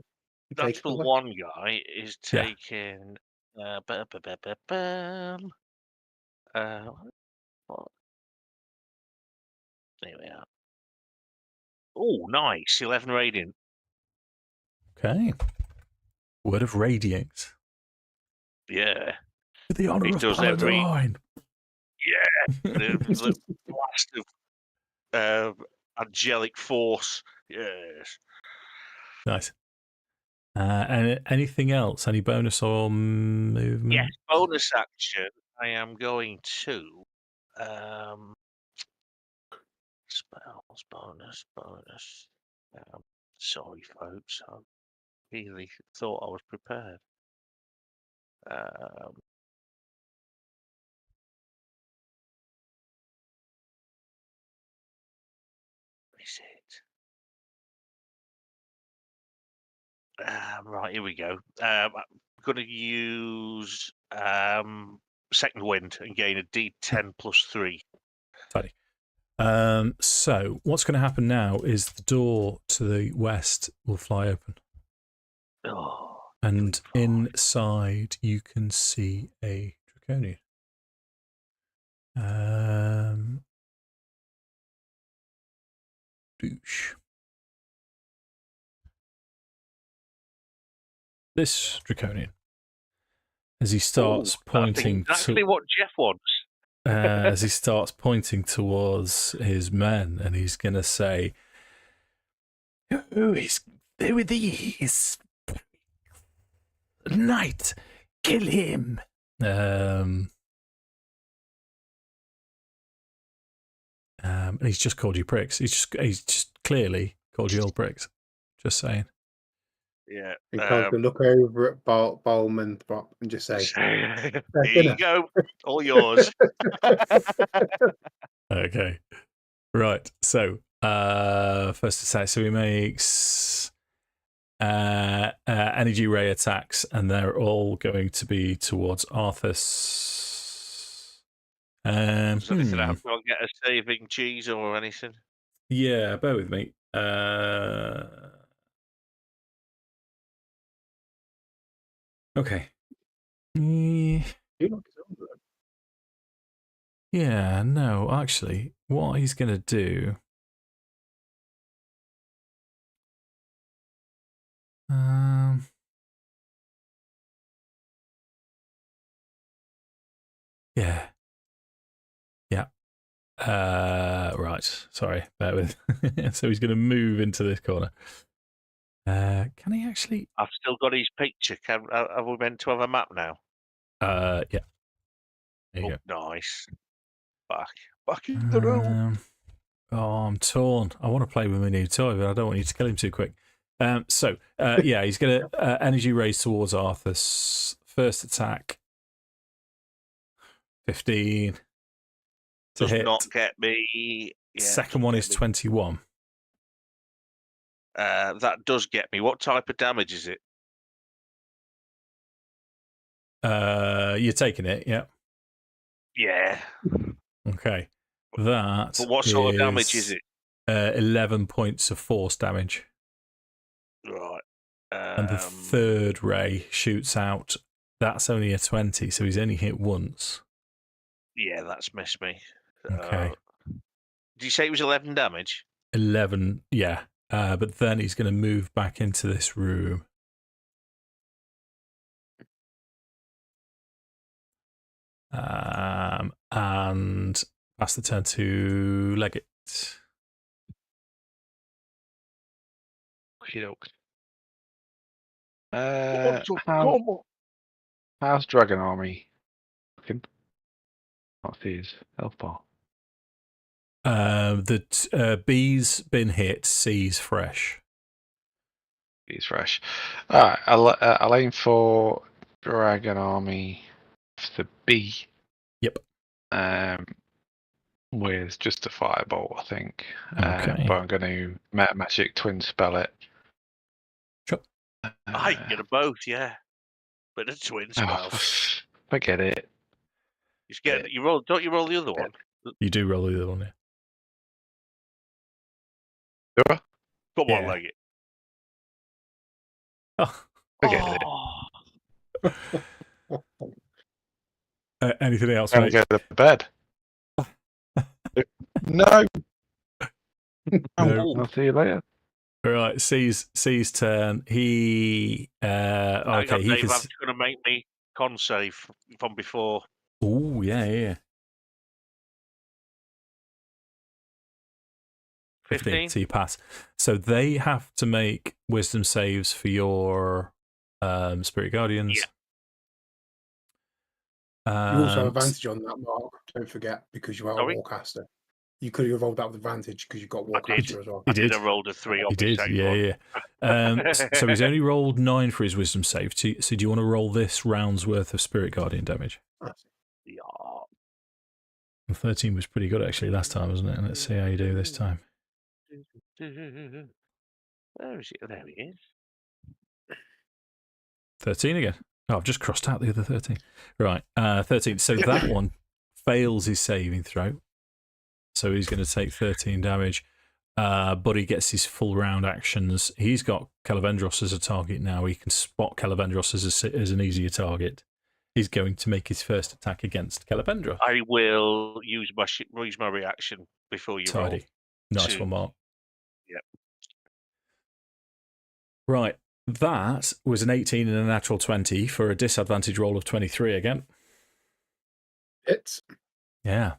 Natural 1 guy is taking what? There we are. Oh, nice. 11 radiant. Okay. Word of Radiance. Yeah. With the honor It of does every- Paladin. Yeah. The blast of angelic force. Yes. Nice. And anything else? Any bonus or movement? Yes. Bonus action. I am going to spells bonus. Sorry, folks. I really thought I was prepared. Is it? Right, here we go. I'm going to use second wind and gain a D10 plus 3. Tidy. So what's going to happen now is the door to the west will fly open. Oh, and inside you can see a draconian. Boosh. This draconian, as he starts pointing, exactly what Jeff wants. As he starts pointing towards his men, and he's going to say, "Who is with these? Knight, kill him." And he's just called you pricks. He's just clearly called you all pricks. Just saying. Yeah. He can't look over at Bowman and just say, "Here you go, all yours." Okay. Right. So, first attack. So he makes energy ray attacks, and they're all going to be towards Arthas. Does anything happen? I'll get a saving cheese or anything. Yeah, bear with me. Okay. Yeah, no, actually, what he's going to do. Yeah. Yeah. Right. Sorry. Bear with. So he's going to move into this corner. Can he actually? I've still got his picture. Have we meant to have a map now? Yeah. There you go. Nice. Back in the room. I'm torn. I want to play with my new toy, but I don't want you to kill him too quick. So yeah, he's going to energy raise towards Arthas. First attack, 15 to Does hit. not get me. Yeah, second one is 21. That does get me. What type of damage is it? You're taking it, yeah. Yeah. Okay. That. But what sort of damage is it? 11 points of force damage. Right. And the third ray shoots out. That's only a 20, so he's only hit once. Yeah, that's missed me. Okay. Did you say it was 11 damage? 11, yeah. But then he's going to move back into this room. And pass the turn to Leggit. How's Dragon Army looking. Can't see his health bar. B's been hit, C's fresh. He's fresh. Alright, I'll aim for Dragon Army for B. Yep. With just a firebolt, I think. Okay. But I'm going to magic twin spell it. Sure. I can get them both, yeah. But the twin spell. Forget it. You roll. Don't you roll the other one? You do roll the other one, yeah. Do I? Come on, Yeah. Leggit. Oh. Forget it. Anything else, I'm mate? going to go to bed. No. No. I'll see you later. All right, C's turn. He okay. He can. Dave's going to make me con save from before. Oh yeah. 15, so you pass. So they have to make wisdom saves for your Spirit Guardians. You also have advantage on that, Mark. Don't forget, because you are Sorry? a Warcaster. You could have rolled that with advantage because you've got Warcaster as well. He did. I rolled a 3 on He did, yeah. So he's only rolled 9 for his wisdom save. So do you want to roll this round's worth of Spirit Guardian damage? Yeah. 13 was pretty good actually last time, wasn't it? And let's see how you do this time. Where is it? There he is. 13 again. Oh, I've just crossed out the other 13. Right, 13. So that one fails his saving throw. So he's going to take 13 damage. But he gets his full round actions. He's got Kelevendros as a target now. He can spot Kelevendros as an easier target. He's going to make his first attack against Kelevendros. I will use my reaction before you roll. Tidy. Nice one, Mark. Yep. Right. That was an 18 and a natural 20 for a disadvantage roll of 23 again. Hits. Yeah.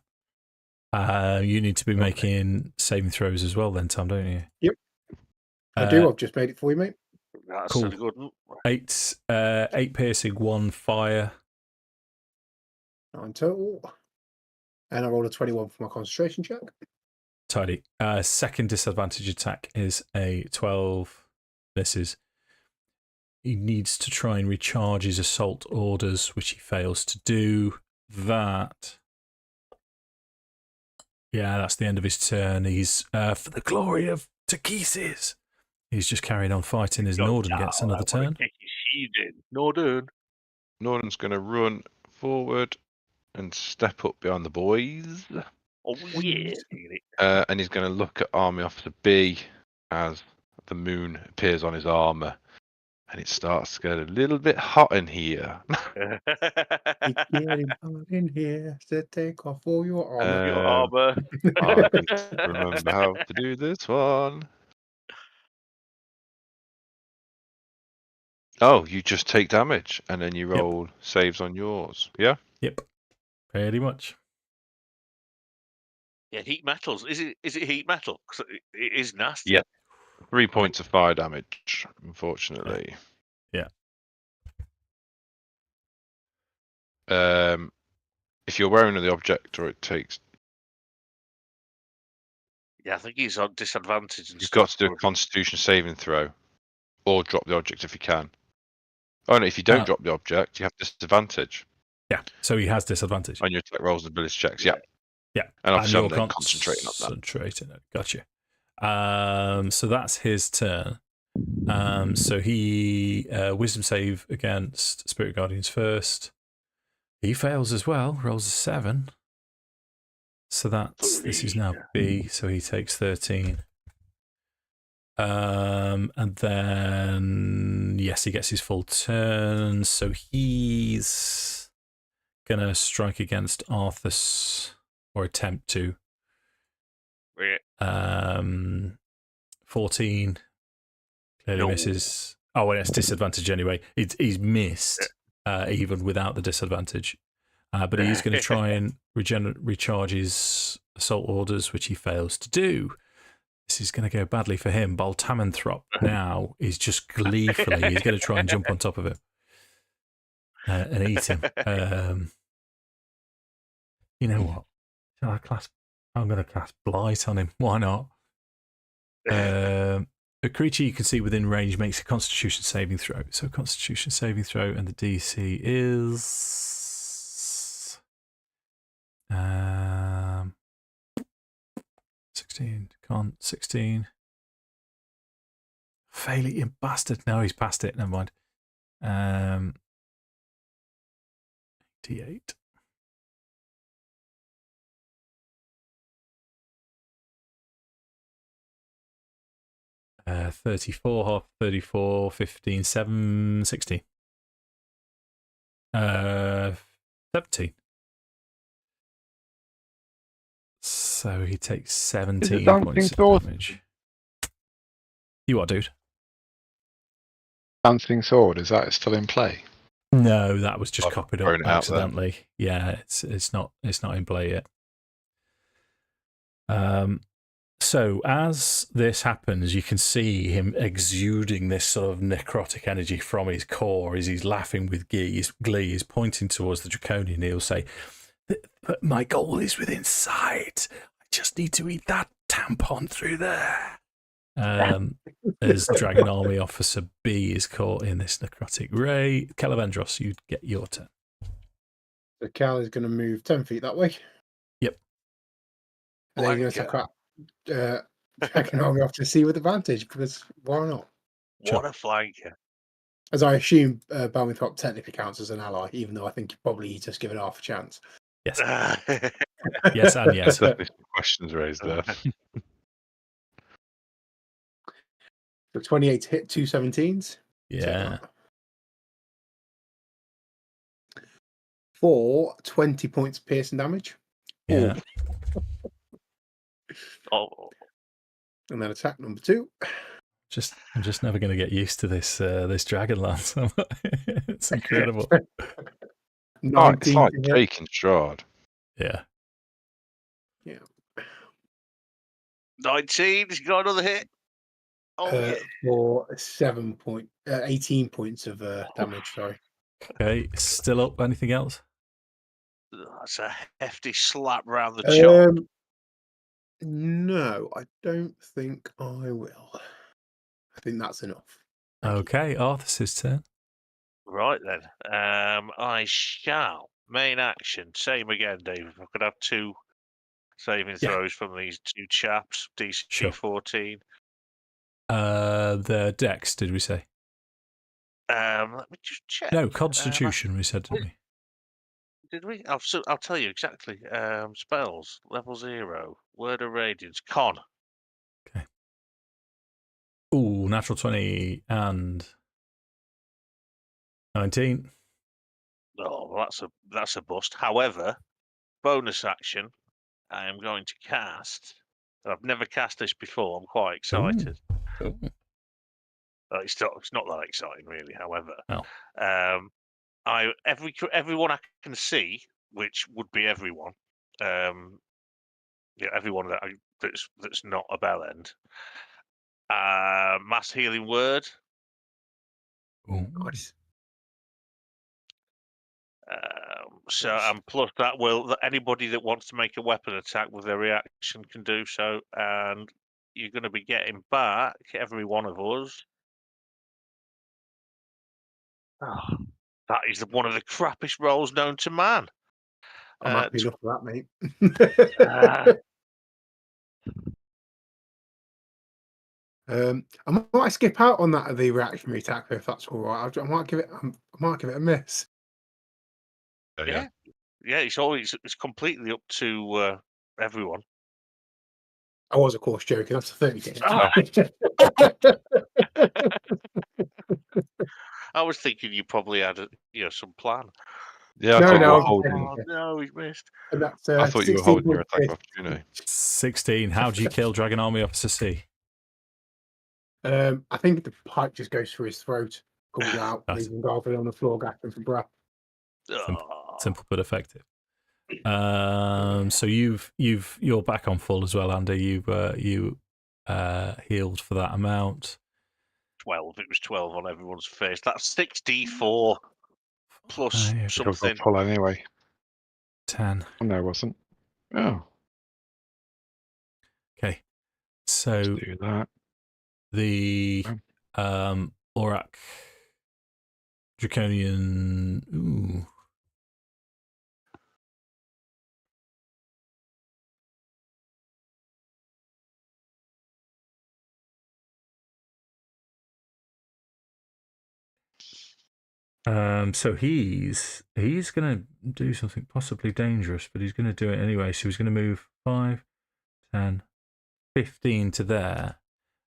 You need to be making saving throws as well then, Tom, don't you? Yep. I do. I've just made it for you, mate. That's Cool. a good one. 8 piercing, 1 fire. 9 total. And I rolled a 21 for my concentration check. Tidy. Second disadvantage attack is a 12. Misses. He needs to try and recharge his assault orders, which he fails to do. That. Yeah, that's the end of his turn. He's, for the glory of Takesis, he's just carried on fighting as Nordan gets another turn. Nordan. Nordan's going to run forward and step up behind the boys. Oh, yeah. And he's going to look at Army Officer B as the moon appears on his armour. And it starts to get a little bit hot in here. It's getting hot in here, so take off all your armor. Your armor. I need to remember how to do this one. Oh, you just take damage and then you roll saves on yours. Yeah? Yep. Pretty much. Yeah, heat metals. Is it heat metal? 'Cause it is nasty. Yeah. 3 points of fire damage, unfortunately. Yeah. If you're wearing the object or it takes... Yeah, I think he's on disadvantage. And You've got to do a constitution saving throw. Or drop the object if you can. Oh no, if you don't drop the object, you have disadvantage. Yeah, so he has disadvantage. On your attack rolls and ability checks, yeah. Yeah. And obviously you're I'm concentrating on that. Concentrating. Gotcha. So that's his turn. So he wisdom save against Spirit Guardians first. He fails as well. Rolls a 7. So this is now B. So he takes 13. And then yes, he gets his full turn. So he's gonna strike against Arthas, or attempt to. 14 clearly misses. Oh, well, it's disadvantage anyway. He's missed even without the disadvantage. But he's going to try and recharge his assault orders, which he fails to do. This is going to go badly for him. Baltamanthrop now is just gleefully, he's going to try and jump on top of him and eat him. You know what? Shall I cast? I'm going to cast Blight on him. Why not? A creature you can see within range makes a Constitution saving throw. So Constitution saving throw, and the DC is 16. Con 16. Fail it, you bastard! No, he's past it. Never mind. 88. Uh, 34, 34, 15, 7, 16. 17. So he takes 17 points of damage. You what, dude? Dancing sword, is that still in play? No, that was just I've copied thrown up it out accidentally. Yeah, it's not in play yet. So as this happens, you can see him exuding this sort of necrotic energy from his core as he's laughing with glee. He's pointing towards the Draconian. He'll say, "But my goal is within sight. I just need to eat that tampon through there." As Dragon Army Officer B is caught in this necrotic ray. Kelevendros, you'd get your turn. So Cal is going to move 10 feet that way. Yep. And then he's going to attack Dragon Army Officer C with advantage, because why not? What a flanker. As I assume Balmithop technically counts as an ally, even though I think probably he's just given half a chance. Yes. Yes, and yes. Definitely some questions raised there. So 28 to hit, 2 17s. Yeah. For 20 points of piercing damage. Yeah. Oh, And then attack number 2. I'm just never going to get used to this Dragonlance. It's incredible. It's like taking Strahd. Yeah. Yeah. 19, he's got another hit. Oh, yeah. For 18 points of damage, sorry. Okay, still up. Anything else? That's a hefty slap round the chop. No, I don't think I will. I think that's enough. Okay, Arthas' turn. Right then. I shall. Main action. Same again, Dave. If I could have 2 saving throws from these 2 chaps. DC 14. The Dex, did we say? Let me just check. No, Constitution, we said, didn't we? Did we? I'll tell you exactly. Spells, level 0. Word of Radiance. Con. Okay. Ooh, natural 20 and 19. Oh, well, that's a bust. However, bonus action, I am going to cast. I've never cast this before. I'm quite excited. Ooh. It's not that exciting, really. However, Oh. everyone I can see, which would be everyone, everyone that's not a bell end. Mass healing word. Ooh. Nice. And plus that anybody that wants to make a weapon attack with their reaction can do so, and you're going to be getting back every one of us. Oh, that is one of the crappiest rolls known to man. I'm happy enough for that, mate. I might skip out on that the reactionary attack if that's all right. I might give it a miss. Yeah. It's completely up to everyone. I was, of course, joking. That's the thing. I was thinking you probably had some plan. Yeah, No, he's missed. And that's, I thought you were holding your attack opportunity. 16. How do you kill Dragon Army Officer C? I think the pipe just goes through his throat, comes out, leaving Garfield on the floor, gasping for breath. Simple but effective. So you're back on full as well, Andy. You healed for that amount. 12. It was 12 on everyone's face. That's 6d4 plus something. Pull anyway. 10. Oh, no, it wasn't. Oh, Okay. So do that. the Aurak Draconian. Ooh. So he's going to do something possibly dangerous, but he's going to do it anyway. So he's going to move 5, 10, 15 to there,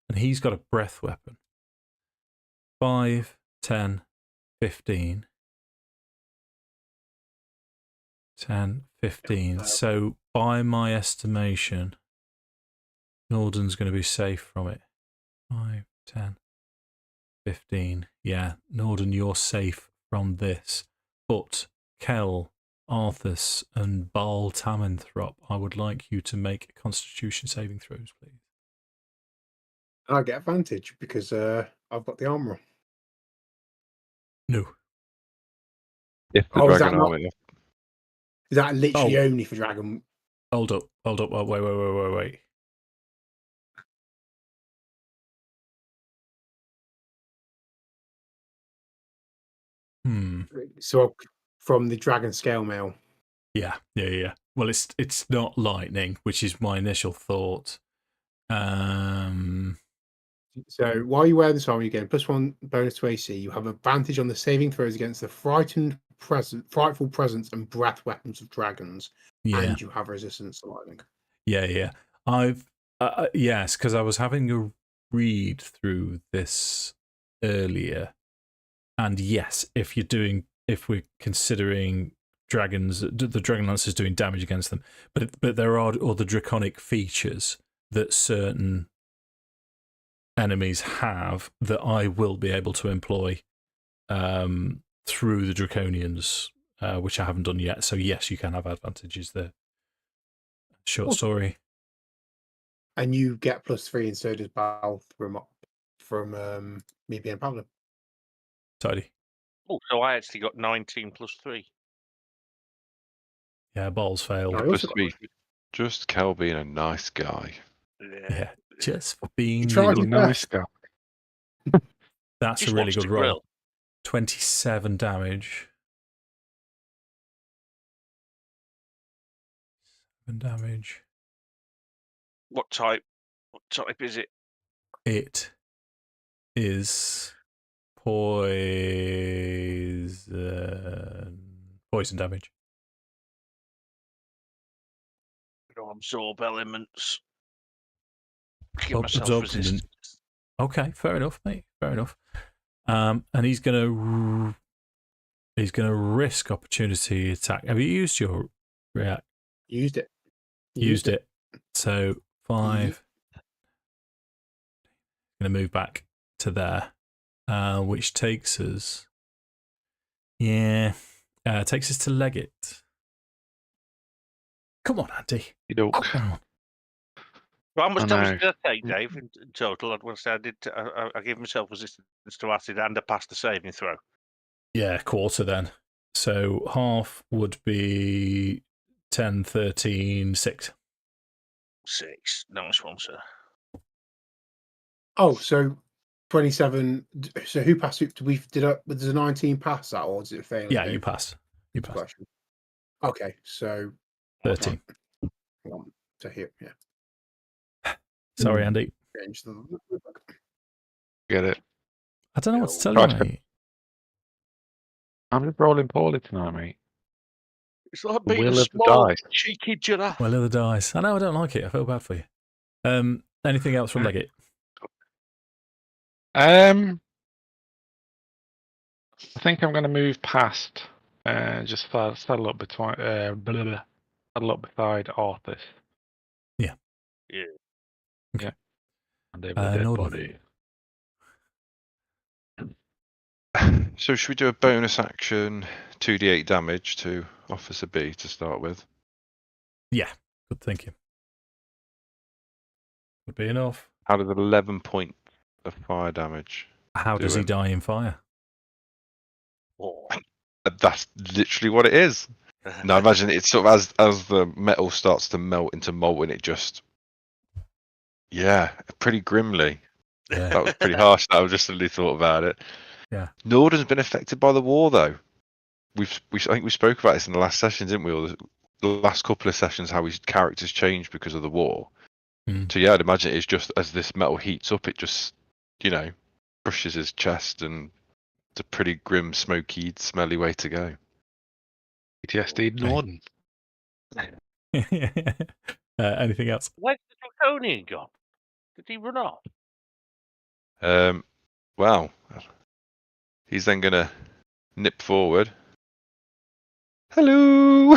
and he's got a breath weapon. 5, 10, 15. 10, 15. So by my estimation, Nordan's going to be safe from it. 5, 10, 15. Yeah, Nordan, you're safe from this. But Kel, Arthas, and Baal Tamanthrop, I would like you to make Constitution saving throws, please. And I get advantage because I've got the armor. No. If the Oh, is dragon that not- army. Is that literally only for dragon? Hold up. Oh, wait. So from the dragon scale mail. Yeah. Well, it's not lightning, which is my initial thought. So while you wear this armor, you get +1 bonus to AC. You have advantage on the saving throws against the frightful presence and breath weapons of dragons, and you have resistance to lightning. Yeah. I've yes, because I was having a read through this earlier, and yes, if we're considering dragons, the Dragonlance is doing damage against them, but there are other draconic features that certain enemies have that I will be able to employ through the Draconians, which I haven't done yet. So yes, you can have advantages there. Short story. And you get +3, and so does Baal from me being Paladin. Tidy. Oh, so I actually got 19 + 3. Yeah, balls failed. I It also must be just Kel being a nice guy. Yeah, just for being tried little your Nice best. guy. That's Just a really wants good to roll. grill. 27 damage. 7 damage. What type is it? It is poison damage. Absorb elements. Give myself Absorb resistance. Okay, fair enough, mate. Fair enough. And he's gonna risk opportunity attack. Have you used your react? Used it. Used it. So 5. Going to move back to there, which takes us. Yeah, takes us to Leggit. Come on, Andy. You don't. Come on. Well, how much damage know. did I take, Dave, in total? I'd want to say I gave myself resistance to acid and I passed the saving throw. Yeah, quarter then. So half would be 10, 13, 6. 6. Nice one, sir. Oh, so 27. So who passed it? Does a 19 pass that, or does it fail? Yeah, you passed. You passed. Question. Okay, so 13. So here, yeah. Sorry, Andy. Change the. Get it. I don't know what to tell Right. you, mate. I'm just rolling poorly tonight, mate. It's like The being will a of the small, dice. cheeky giraffe. Well, the dice. I know I don't like it. I feel bad for you. Anything else from Leggit? I think I'm going to move past. Just saddle up beside Arthas. Yeah. Yeah. Okay. And they were dead Nordan. body. So should we do a bonus action 2d8 damage to Officer B to start with? Yeah, good thinking. Would be enough. Out of 11 points of fire damage. How does he die in fire? Oh. That's literally what it is. No, I imagine it's sort of as the metal starts to melt into molten, it just, yeah, pretty grimly. Yeah. That was pretty harsh. I just suddenly thought about it. Yeah. Nordan's been affected by the war, though. I think we spoke about this in the last session, didn't we? Or the last couple of sessions, how his characters changed because of the war. Mm. So yeah, I'd imagine it's just as this metal heats up, it just, crushes his chest, and it's a pretty grim, smoky, smelly way to go. PTSD Nordan. Anything else? Where's the Draconian gone? Did he run off? Well, he's then gonna nip forward. Hello.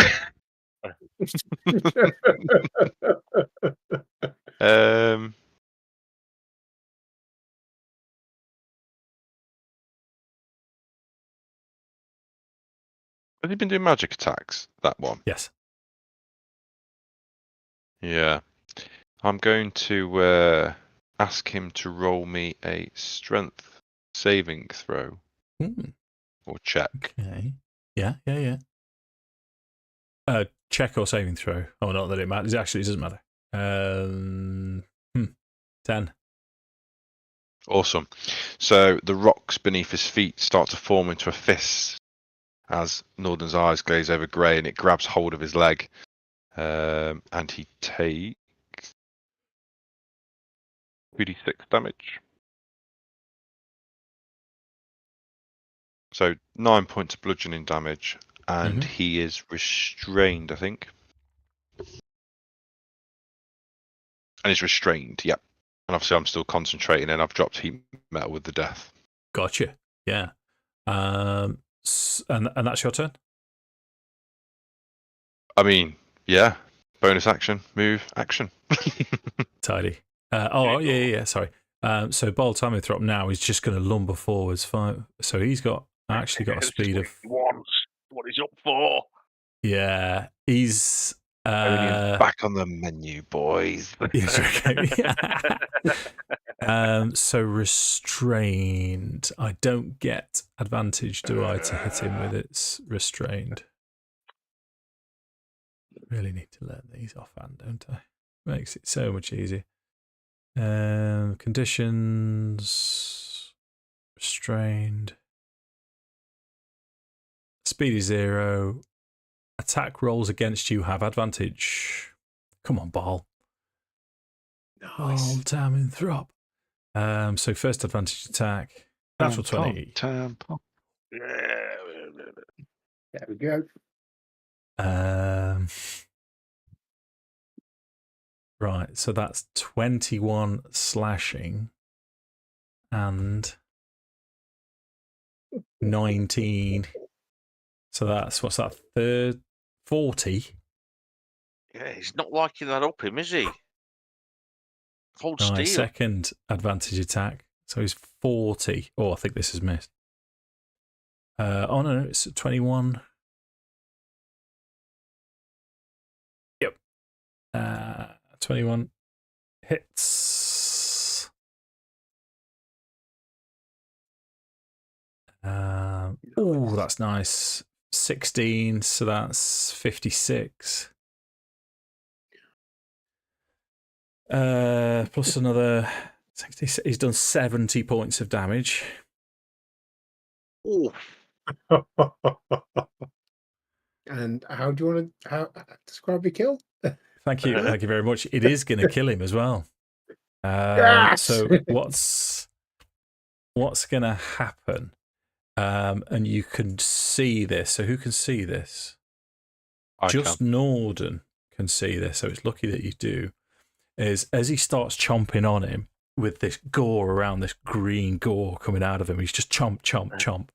Has he been doing magic attacks? That one. Yes. Yeah. I'm going to ask him to roll me a strength saving throw or check. Okay. Yeah. Check or saving throw. Oh, not that it matters. Actually, it doesn't matter. 10. Awesome. So the rocks beneath his feet start to form into a fist as Nordan's eyes glaze over grey, and it grabs hold of his leg. And he takes 2d6 damage. So 9 points of bludgeoning damage, and he is restrained, I think. And he's restrained, yep. And obviously I'm still concentrating, and I've dropped heat metal with the death. Gotcha. Yeah. And that's your turn? I mean, yeah. Bonus action, move, action. Tidy. Yeah. Sorry. So Bold Timing Throp now is just going to lumber forwards 5. So he's actually got a speed of. What he's up for? Yeah, he's back on the menu, boys. Yes, okay. So restrained. I don't get advantage, do I, to hit him with its restrained? Really need to learn these offhand, don't I? Makes it so much easier. Conditions. Restrained. Speed is 0. Attack rolls against you have advantage. Come on, ball. Nice. All time in throp. So first advantage attack. Natural 20. There we go. Right, so that's 21 slashing and 19. So that's, what's that, 40? Yeah, he's not liking that up him, is he? Hold Right, steel. second advantage attack. So he's 40. Oh, I think this is missed. No, it's 21. Yep. 21 hits. Oh, that's nice. 16, so that's 56. Plus another 60. He's done 70 points of damage. Oh, And how do you want to describe your kill? Thank you very much. It is going to kill him as well. Yes! So what's going to happen? And you can see this. So who can see this? Just Nordan can see this. So it's lucky that you do. Is as he starts chomping on him with this gore around, this green gore coming out of him, he's just chomp.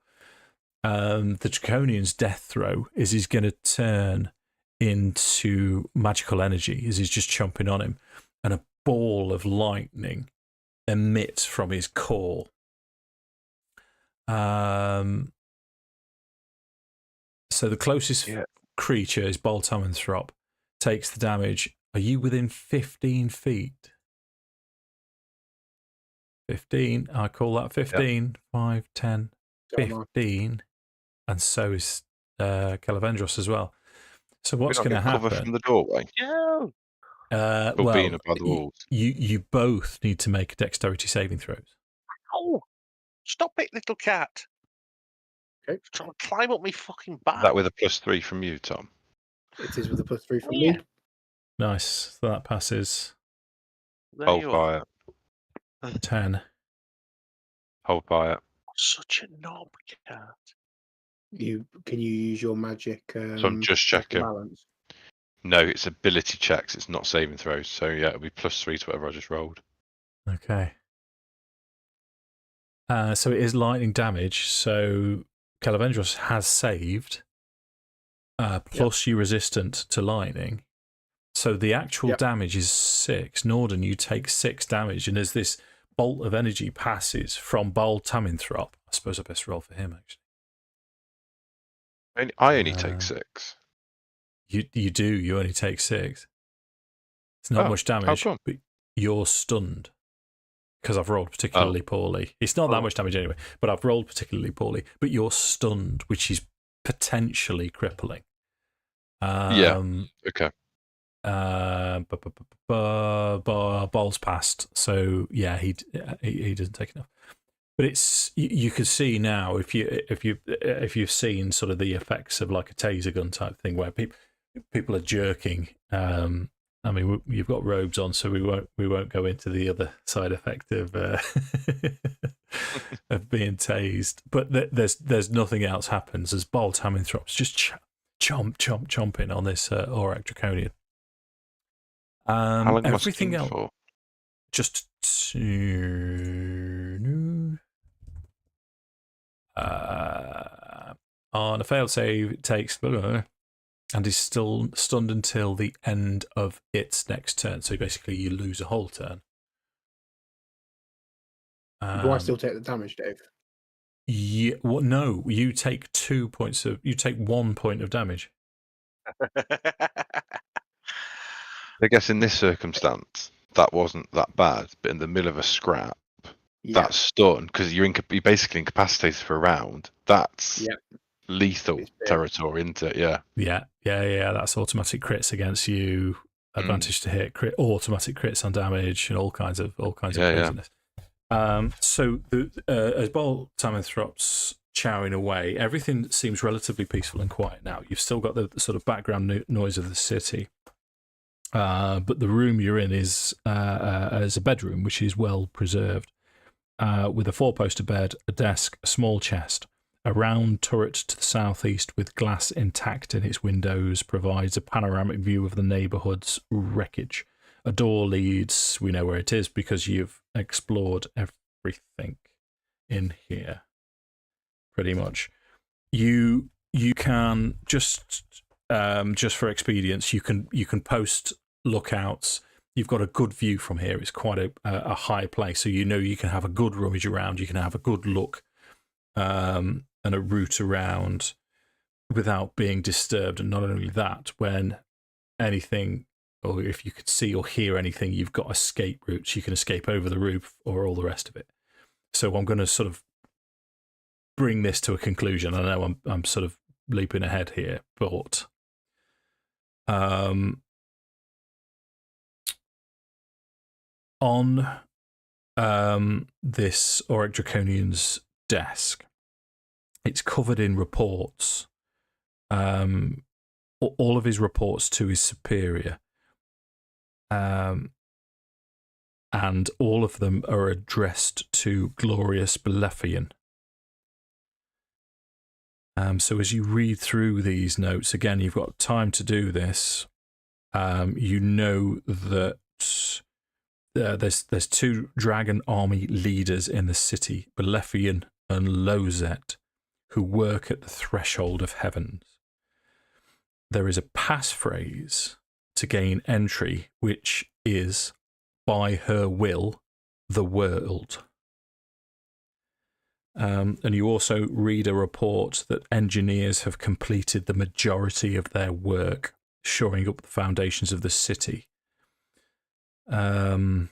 The Draconian's death throw is he's going to turn into magical energy as he's just chomping on him, and a ball of lightning emits from his core. So the closest creature is Boltamanthrop, takes the damage. Are you within 15 feet? 15. I call that 15. Yep. 5, 10, 15. And so is Kelevendros as well. So what's We going to don't get cover happen? from the doorway. No. Or being above the walls. You both need to make dexterity saving throws. Oh, stop it, little cat. Okay. Trying to climb up me fucking back. That with a +3 from you, Tom. It is with a +3 from Yeah. me. Nice. So that passes There Hold you are. fire. 10. Hold fire. Such a knob cat. Can you use your magic? So I'm just checking. balance? No, it's ability checks. It's not saving throws. So yeah, it'll be +3 to whatever I just rolled. Okay. So it is lightning damage. So Kelevendros has saved. Plus you're resistant to lightning. So the actual damage is 6. Nordan, you take 6 damage, and as this bolt of energy passes from Bol Taminthrop, I suppose I best roll for him actually. I only take 6. You do. You only take 6. It's not much How damage, come? but you're stunned because I've rolled particularly poorly. It's not that much damage anyway, but I've rolled particularly poorly. But you're stunned, which is potentially crippling. Okay. Bol's passed, so yeah, he doesn't take enough. But it's you can see now if you've seen sort of the effects of like a taser gun type thing where people are jerking. I mean, you've got robes on, so we won't go into the other side effect of of being tased. But there's nothing else happens as Bol Tamintrop's just chomping on this Aurak Draconian. How long Everything else for? just on a failed save, it takes and is still stunned until the end of its next turn. So basically, you lose a whole turn. Do I still take the damage, Dave? Yeah. Well, no, you take 2 points of. You take 1 point of damage. I guess in this circumstance, that wasn't that bad. But in the middle of a scrap, that's stun because you're basically incapacitated for a round. That's lethal territory, isn't it? Yeah. That's automatic crits against you, advantage to hit, automatic crits on damage, and all kinds of craziness. So as Bol Tamintrop's chowing away, everything seems relatively peaceful and quiet now. You've still got the sort of background noise of the city, but the room you're in is as a bedroom, which is well preserved, with a 4-poster bed, a desk, a small chest. A round turret to the southeast with glass intact in its windows provides a panoramic view of the neighbourhood's wreckage. A door leads, we know where it is because you've explored everything in here, pretty much. You can just for expedience, you can post lookouts. You've got a good view from here. It's quite a high place, so you can have a good rummage around. You can have a good look. And a route around without being disturbed. And not only that, when anything, or if you could see or hear anything, you've got escape routes. You can escape over the roof or all the rest of it. So I'm going to sort of bring this to a conclusion. I know I'm sort of leaping ahead here, but on this Aurak Draconian's desk, it's covered in reports. All of his reports to his superior. And all of them are addressed to Glorious Belephian. So as you read through these notes, again, you've got time to do this. You know that there's 2 dragon army leaders in the city, Belephian and Lozet, who work at the threshold of heavens. There is a passphrase to gain entry, which is, by her will, the world. And you also read a report that engineers have completed the majority of their work, shoring up the foundations of the city. On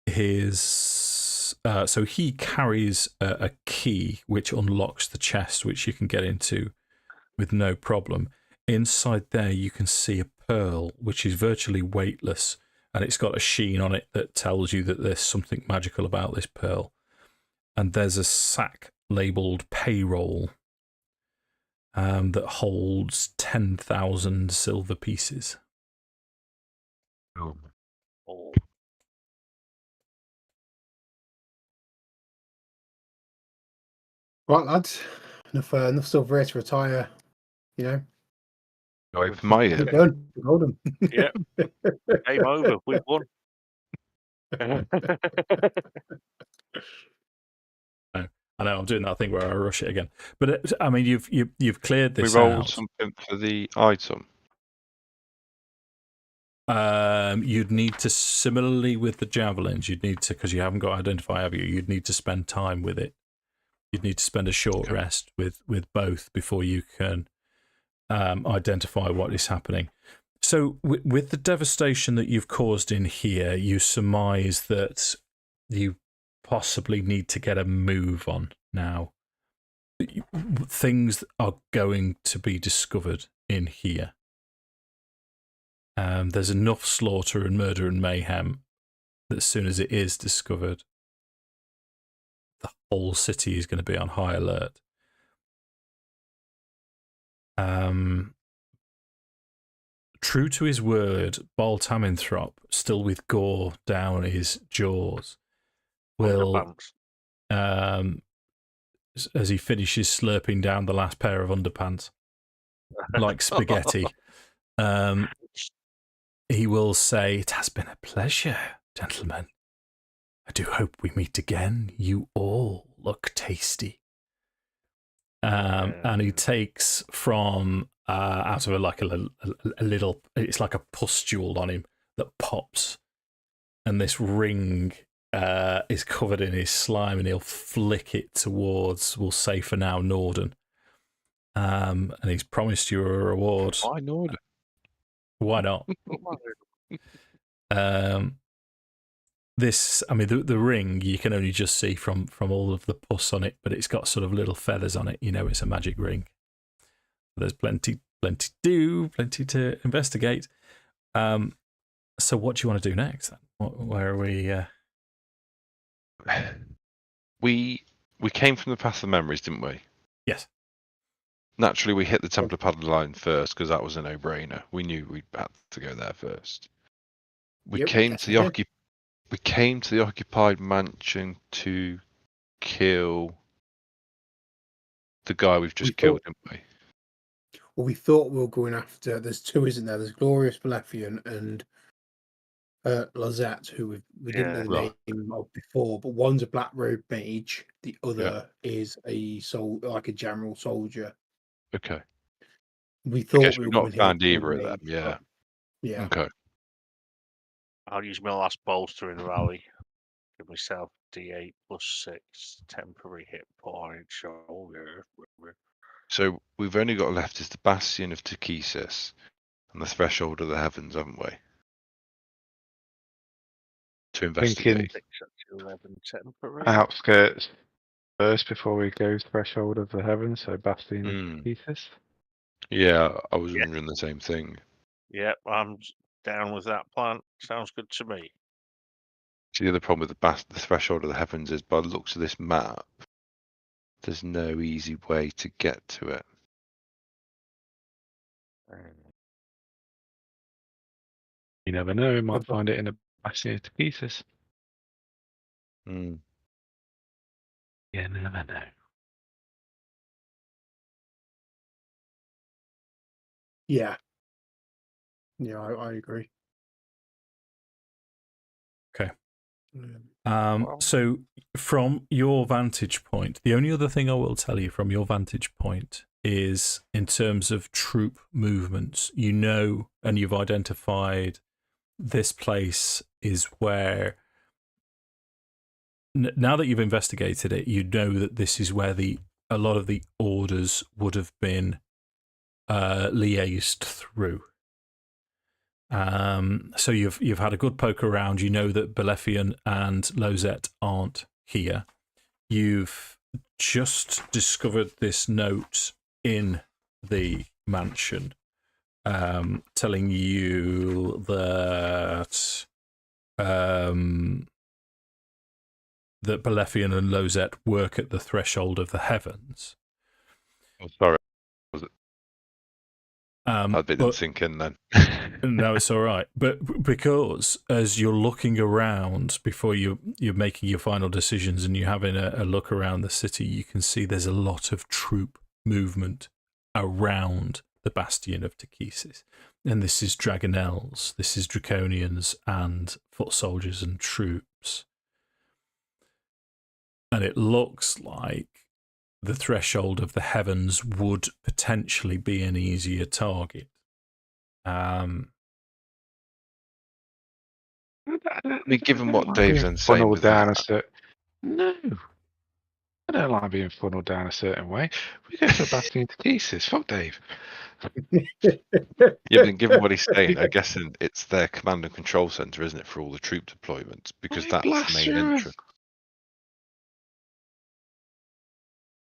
his so he carries a key which unlocks the chest, which you can get into with no problem. Inside there, you can see a pearl, which is virtually weightless, and it's got a sheen on it that tells you that there's something magical about this pearl. And there's a sack labelled payroll that holds 10,000 silver pieces. Oh. Right, lads. Enough silver here to retire. You know, Away from my we're ear. done. We're golden. Yeah. Game over. We've won. I know I'm doing that thing where I rush it again, but I mean, you've cleared We this rolled out. something for the item. You'd need to, similarly with the javelins, you'd need to, because you haven't got identify, have you? You'd need to spend time with it. You'd need to spend a short rest with both before you can identify what is happening. So with the devastation that you've caused in here, you surmise that you possibly need to get a move on now. Things are going to be discovered in here. There's enough slaughter and murder and mayhem that as soon as it is discovered, the whole city is going to be on high alert. True to his word, Balt Aminthrop, still with gore down his jaws, will, as he finishes slurping down the last pair of underpants, like spaghetti, he will say, "It has been a pleasure, gentlemen. I do hope we meet again. You all look tasty." And he takes from out of a little, it's like a pustule on him that pops, and this ring is covered in his slime, and he'll flick it towards, we'll say for now, Nordan. And he's promised you a reward. Why Nordan? Why not? This, I mean, the ring you can only just see from all of the pus on it, but it's got sort of little feathers on it. You know, it's a magic ring. There's plenty to investigate. So, what do you want to do next? Where are we? We came from the path of memories, didn't we? Yes. Naturally, we hit the Temple of Paladin first because that was a no-brainer. We knew we had to go there first. We came to the occupied mansion to kill the guy we've just killed, didn't we? Well, we thought we were going after. There's two, isn't there? There's Glorious Balefian and Lazette, who we didn't know the name of before, but one's a black robe mage, the other is a general soldier. Okay. We thought we we've were not found either of them. Yeah. Yeah. Okay. I'll use my last bolster in rally. Give myself D8 plus 6 temporary hit points. So we've only got left is the Bastion of Takesis and the Threshold of the Heavens, haven't we? To investigate. 11 temporary. Outskirts first before we go Threshold of the Heavens, so Bastion of Thesis. Yeah, I was wondering the same thing. Yeah, I'm down with that plan. Sounds good to me. See, the other problem with the Threshold of the Heavens is, by the looks of this map, there's no easy way to get to it. You never know, we might find it in a Bastion of Thesis. Mm. You never know. Yeah. Yeah, I agree. Okay. So from your vantage point, the only other thing I will tell you from your vantage point is in terms of troop movements, you know, and you've identified this place is where, now that you've investigated it, you know that this is where a lot of the orders would have been liaised through. So you've had a good poke around. You know that Balefian and Lozette aren't here, you've just discovered this note in the mansion, telling you that that Balefian and Lozette work at the threshold of the heavens. Oh, sorry. Was it? That bit didn't But sink in then. no, it's all right. But because as you're looking around before you're making your final decisions and you're having a look around the city, you can see there's a lot of troop movement around the bastion of Takesis. And this is Dragonels, this is Draconians and foot soldiers and troops. And it looks like the threshold of the heavens would potentially be an easier target. I mean, given what like Dave's being then saying funneled with down that, no, I don't like being funneled down a certain way. We go to a bastion to pieces. Fuck Dave. yeah, but given what he's saying, I guess it's their command and control center, isn't it, for all the troop deployments? Because Hey, that's the blast main your entrance.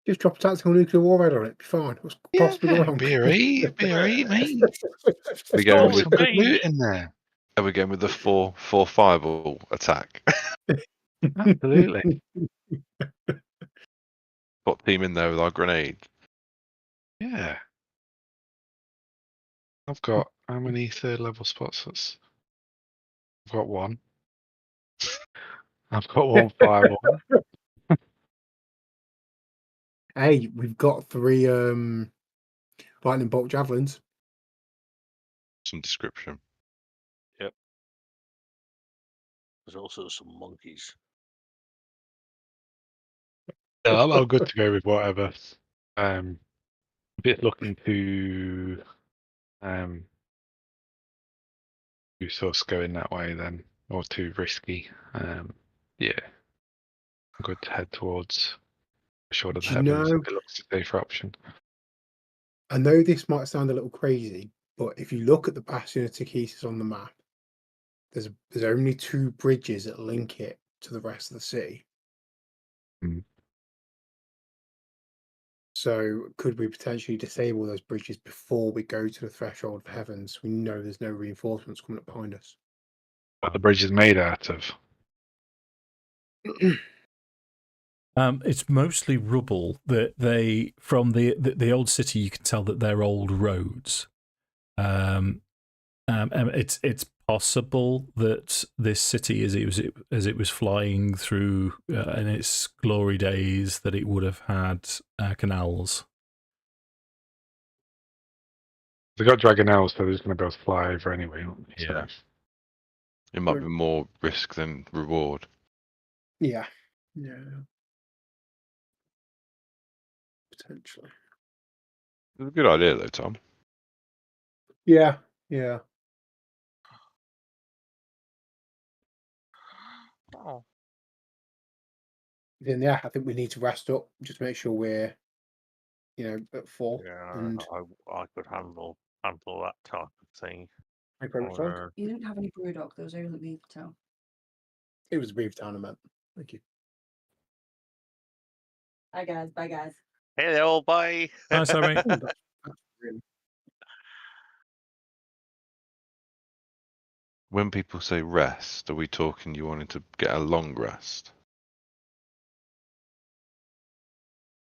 Just drop a tactical nuclear warhead on it. Be fine. What's possibly Yeah, wrong? be alright, mate. We going Got with some good loot in there. Are we going with the 4 fireball attack? Absolutely. Got team in there with our grenade. Yeah. I've got how many third level spots? I've got one. I've got one fireball. Hey, we've got 3 lightning bolt javelins. Some description. There's also some monkeys. No, I'm good to go with whatever. If it's looking to too sus going that way, then or too risky, yeah, I'm good to head towards short of the Do you heavens. know- If it looks a safer option. I know this might sound a little crazy, but if you look at the bastion of Takesis on the map, there's only 2 bridges that link it to the rest of the city. Mm. So could we potentially disable those bridges before we go to the threshold of heavens? We know there's no reinforcements coming up behind us. What the bridge is made out of. It's mostly rubble. That they from the old city, you can tell that they're old roads. It's possible that this city, as it was flying through in its glory days, that it would have had canals. They got Dragonlance, so they're just going to be able to fly over anyway, aren't they? Yeah. So, It might be more risk than reward. Yeah. Potentially. It's a good idea, though, Tom. Yeah. Oh. Then yeah, I think we need to rest up. Just make sure we're, at full. Yeah, And I could handle that type of thing. thank you very much, Frank. You didn't have any brewdog, there was only beef tail. It was a brief tournament. Thank you. Hi guys, bye guys. Hello, bye. Hi, Sammy. That's really- When people say rest, are we talking you wanting to get a long rest?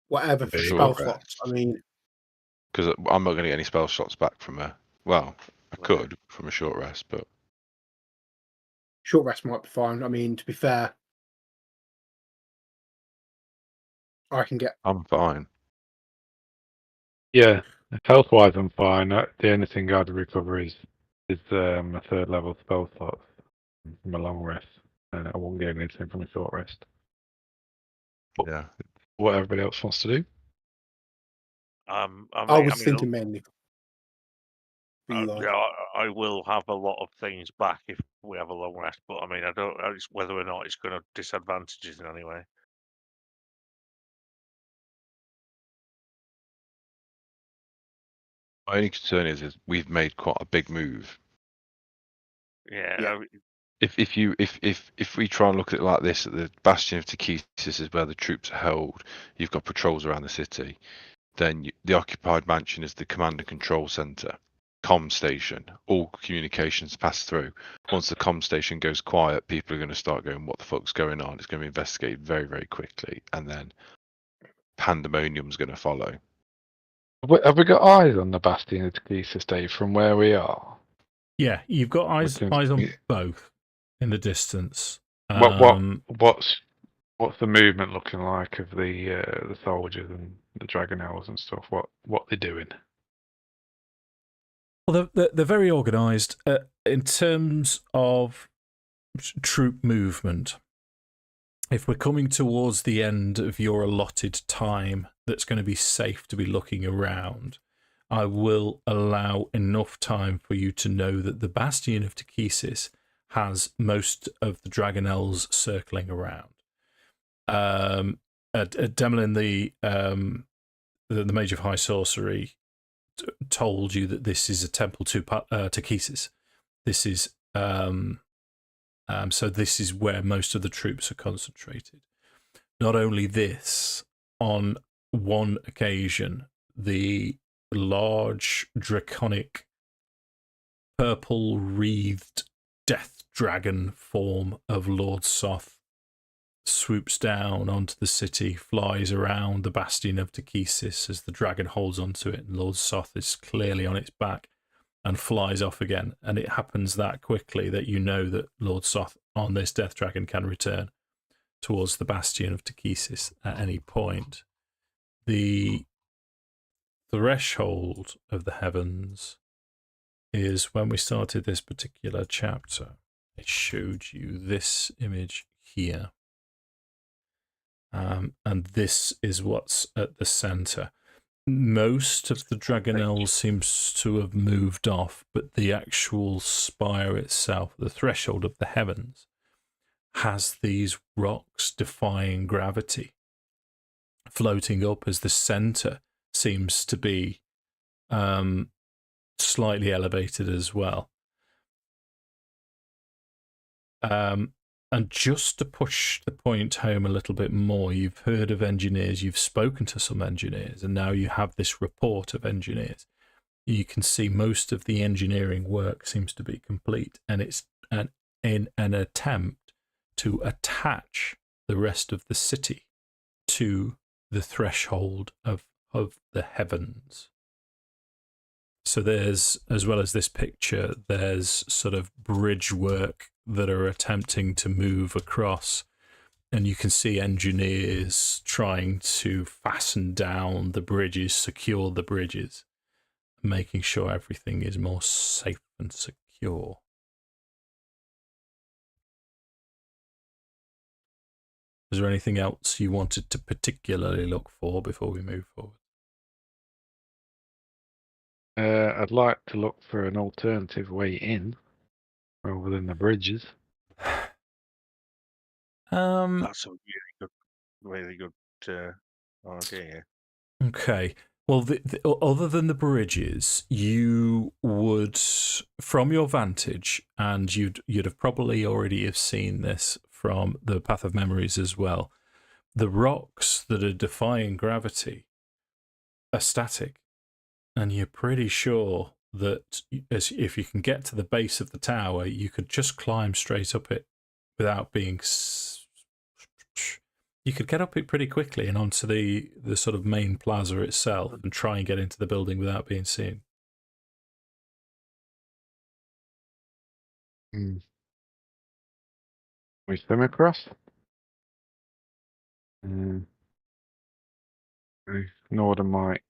Whatever for Short spell rest. slots. I mean, Because I'm not going to get any spell shots back from a. Well, I could from a short rest, but short rest might be fine. I mean, to be fair, I can get. I'm fine. yeah, health wise, I'm fine. The only thing I'd recover is a third level spell slot from a long rest. I won't get anything from a short rest. Yeah. What everybody else wants to do. I was thinking mainly. I will have a lot of things back if we have a long rest, but I mean, I don't know whether or not it's going to disadvantage us in any way. My only concern is we've made quite a big move. Yeah, Yeah. if we try and look at it like this, at the Bastion of Takesis is where the troops are held. You've got patrols around the city. Then the occupied mansion is the command and control center, comm station. All communications pass through. Once the comm station goes quiet, people are going to start going, "What the fuck's going on?" It's going to be investigated very, very quickly, and then pandemonium's going to follow. Have we got eyes on the Bastion of Takesis, Dave, from where we are? Yeah, you've got eyes can- on both in the distance. What's the movement looking like of the soldiers and the Dragonels and stuff? What they're doing? Well, they're very organised in terms of troop movement. If we're coming towards the end of your allotted time that's going to be safe to be looking around, I will allow enough time for you to know that the Bastion of Takesis has most of the Dragonels circling around. Demlin, the Mage of High Sorcery, told you that this is a temple to Takesis. This is so this is where most of the troops are concentrated. Not only this, on one occasion, the large draconic purple wreathed death dragon form of Lord Soth swoops down onto the city, flies around the Bastion of Takesis as the dragon holds onto it, and Lord Soth is clearly on its back and flies off again. And it happens that quickly that you know that Lord Soth on this death dragon can return towards the Bastion of Takesis at any point. The threshold of the heavens is when we started this particular chapter. It showed you this image here. And this is what's at the center. Most of the Dragonels seems to have moved off, but the actual spire itself, the threshold of the heavens, has these rocks defying gravity floating up as the center seems to be slightly elevated as well. And just to push the point home a little bit more, you've heard of engineers, you've spoken to some engineers, and now you have this report of engineers. You can see most of the engineering work seems to be complete, and it's in an attempt to attach the rest of the city to the threshold of the heavens. So there's, as well as this picture, there's sort of bridge work that are attempting to move across, and you can see engineers trying to fasten down the bridges, secure the bridges, making sure everything is more safe and secure. Is there anything else you wanted to particularly look for before we move forward? I'd like to look for an alternative way in rather than the bridges. That's a really good idea. Okay. Well, other than the bridges, you would, from your vantage, and you'd have probably already have seen this from the Path of Memories as well, the rocks that are defying gravity are static, and you're pretty sure that if you can get to the base of the tower, you could just climb straight up it without being... You could get up it pretty quickly and onto the sort of main plaza itself and try and get into the building without being seen. We swim across. Nordan might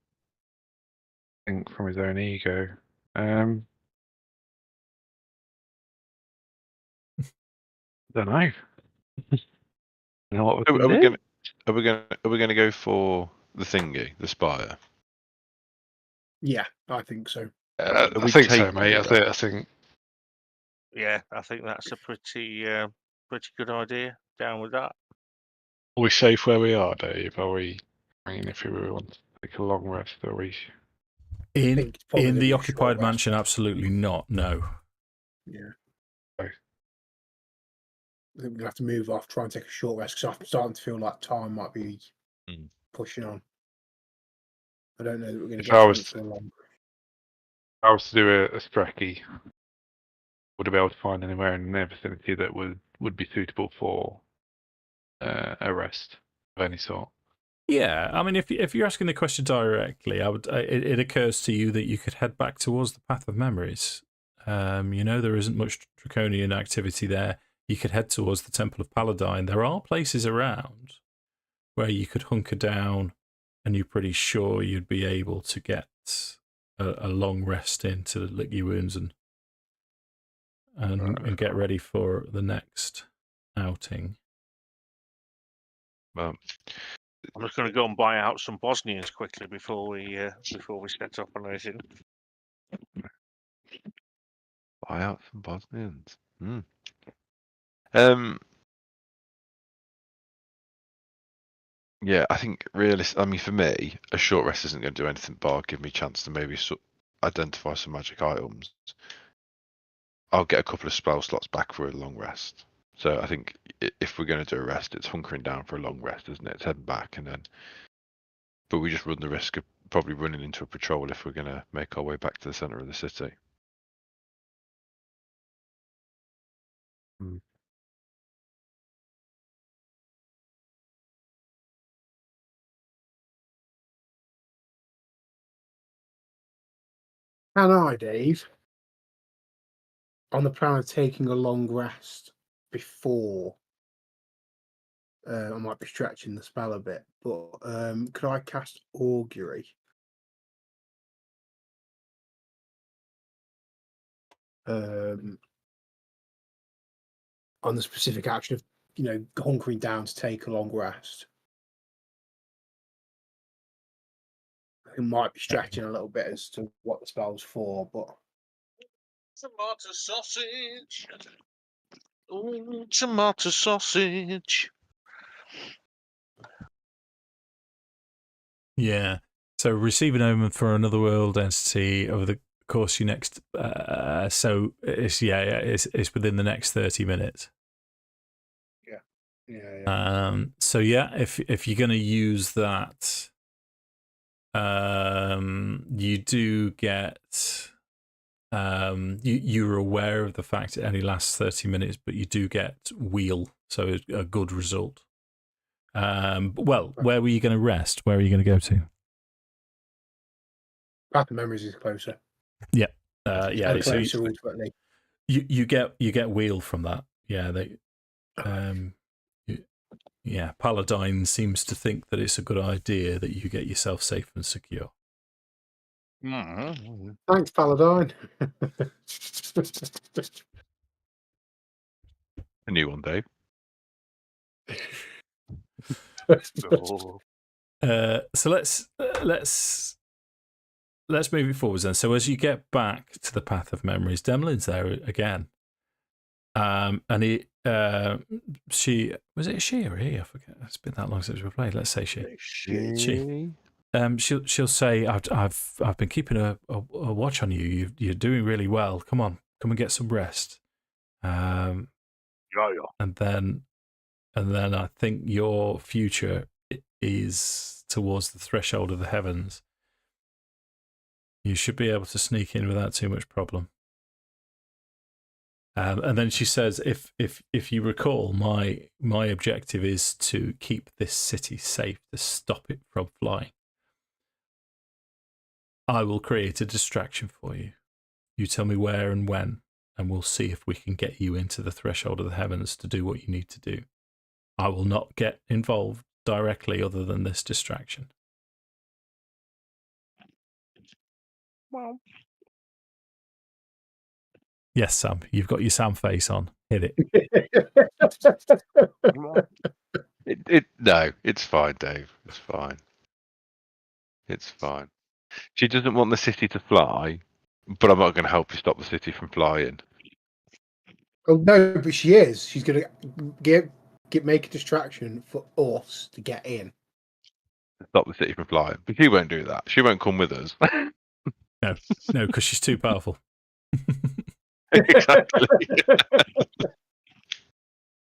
think from his own ego. Don't know. You know what Are we going to go for the thingy, the spire? Yeah, I think so. I we think so, taking mate. it I think. Yeah, I think that's a pretty good idea. Down with that. Are we safe where we are, Dave? Are we? I mean, if we want to take a long rest, are we? In it's probably gonna be the a occupied short rest. mansion, absolutely not. No. Yeah. I think we're gonna have to move off, try and take a short rest because I'm starting to feel like time might be Mm. pushing on. I don't know that we're going to If get I something was- for long. If I was to do a Strekkie, would I be able to find anywhere in their vicinity that would be suitable for a rest of any sort? Yeah, I mean, if you're asking the question directly, I would. It occurs to you that you could head back towards the Path of Memories. There isn't much draconian activity there. You could head towards the Temple of Paladin. There are places around where you could hunker down, and you're pretty sure you'd be able to get a long rest in to lick your wounds and get ready for the next outing. Well, I'm just going to go and buy out some Bosnians quickly before we set off on anything. buy out some Bosnians. Yeah, I think I mean, for me, a short rest isn't going to do anything bar give me a chance to maybe identify some magic items. I'll get a couple of spell slots back for a long rest. So I think if we're going to do a rest, it's hunkering down for a long rest, isn't it? It's heading back but we just run the risk of probably running into a patrol if we're going to make our way back to the centre of the city. Can I, Dave, on the plan of taking a long rest before, I might be stretching the spell a bit, but could I cast Augury? On the specific action of, hunkering down to take a long rest. It might be stretching a little bit as to what the spell's for, but Tomato sausage. Ooh, tomato sausage. Yeah. So receive an omen for another world entity over the course of your next. So it's within the next 30 minutes. yeah. So yeah, if you're going to use that, you do get. You're aware of the fact it only lasts 30 minutes, but you do get wheel, so a good result. Well, where were you going to rest? Where are you going to go to? Path of Memories is closer. Yeah. And So closer ultimately. you get wheel from that. Yeah. Paladin seems to think that it's a good idea that you get yourself safe and secure. Thanks, Paladin. A new one, Dave. So let's move it forwards then. So as you get back to the Path of Memories, Demlin's there again. And she was it she or he? I forget. It's been that long since we played. Let's say she. She. She'll say, I've been keeping a watch on you. You're doing really well. Come on, come and get some rest. Yeah. And then I think your future is towards the threshold of the heavens. You should be able to sneak in without too much problem. And then she says, if you recall, my objective is to keep this city safe, to stop it from flying. I will create a distraction for you. You tell me where and when, and we'll see if we can get you into the threshold of the heavens to do what you need to do. I will not get involved directly other than this distraction. Well, Yes, Sam, you've got your Sam face on. Hit it. No, it's fine, Dave. It's fine. It's fine. She doesn't want the city to fly, but I'm not going to help you stop the city from flying. Oh no, but she is. She's going to make a distraction for us to get in. Stop the city from flying. But she won't do that. She won't come with us. No, because she's too powerful. Exactly.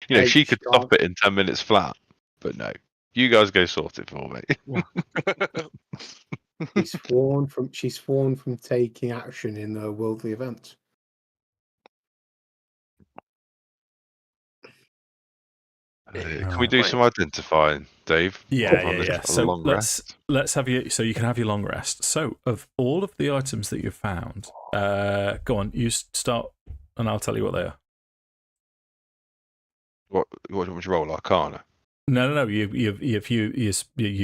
You know, she H, could strong. stop it in 10 minutes flat, but no. You guys go sort it for me. She's sworn from taking action in the worldly events. Can we do some identifying, Dave? Yeah. On this So long rest? let's have you. So you can have your long rest. So of all of the items that you've found, go on. You start, and I'll tell you what they are. What do you want me to roll? Arcana? No. You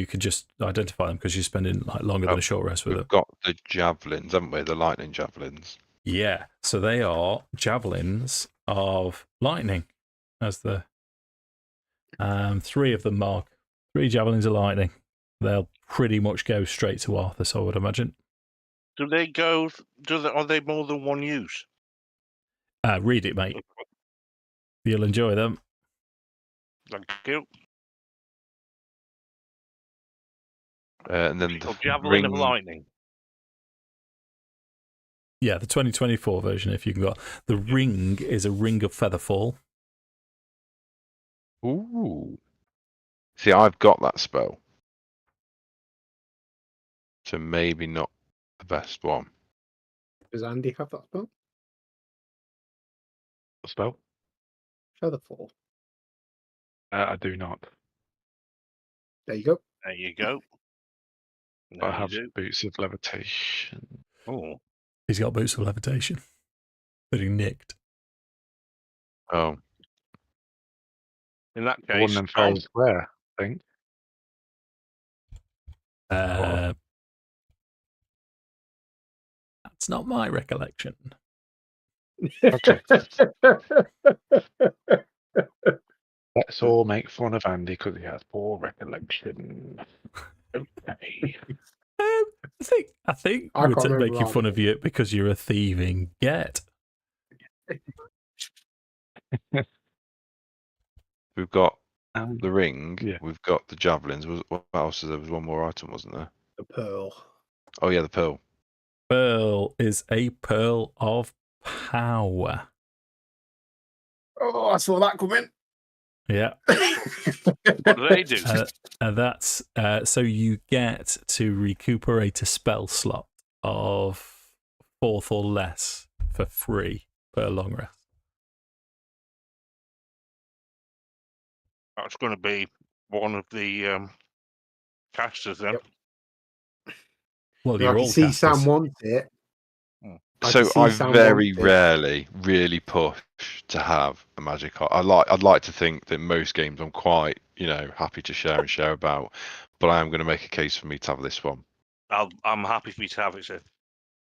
can just identify them because you're spending like longer than a short rest with We've them. got the javelins, haven't we? The lightning javelins. Yeah. So they are javelins of lightning, as the 3 of them mark. 3 javelins of lightning. They'll pretty much go straight to Arthas, I would imagine. Do they go? Are they more than one use? Read it, mate. You'll enjoy them. Thank you. And then the Javelin of ring. lightning. Yeah, the 2024 version, if you can go. The ring is a ring of featherfall. Ooh. See, I've got that spell. So maybe not the best one. Does Andy have that spell? Spell? Featherfall. I do not. There you go. There you go. But I There you have do. boots of levitation. Oh, He's got boots of levitation that he nicked. Oh. in that One case, of them fair and square, I think. That's not my recollection. Okay. Let's all make fun of Andy because he has poor recollection. Okay. I think I we're can't remember making fun of you because you're a thieving get. We've got the ring. Yeah. We've got the javelins. What else is there? Was one more item, wasn't there? The pearl. Oh, yeah, the pearl. Pearl is a pearl of power. Oh, I saw that coming. Yeah. what do they do? And that's so you get to recuperate a spell slot of 4th or less for free per long rest. That's going to be one of the casters then. Yep. Well, I you're can all see casters. Sam wants it. So can see I Sam very wants it. rarely really push to have a magic item. I'd like to think that most games I'm quite, happy to share and share about, but I am going to make a case for me to have this one. I'm happy for you to have it, sir.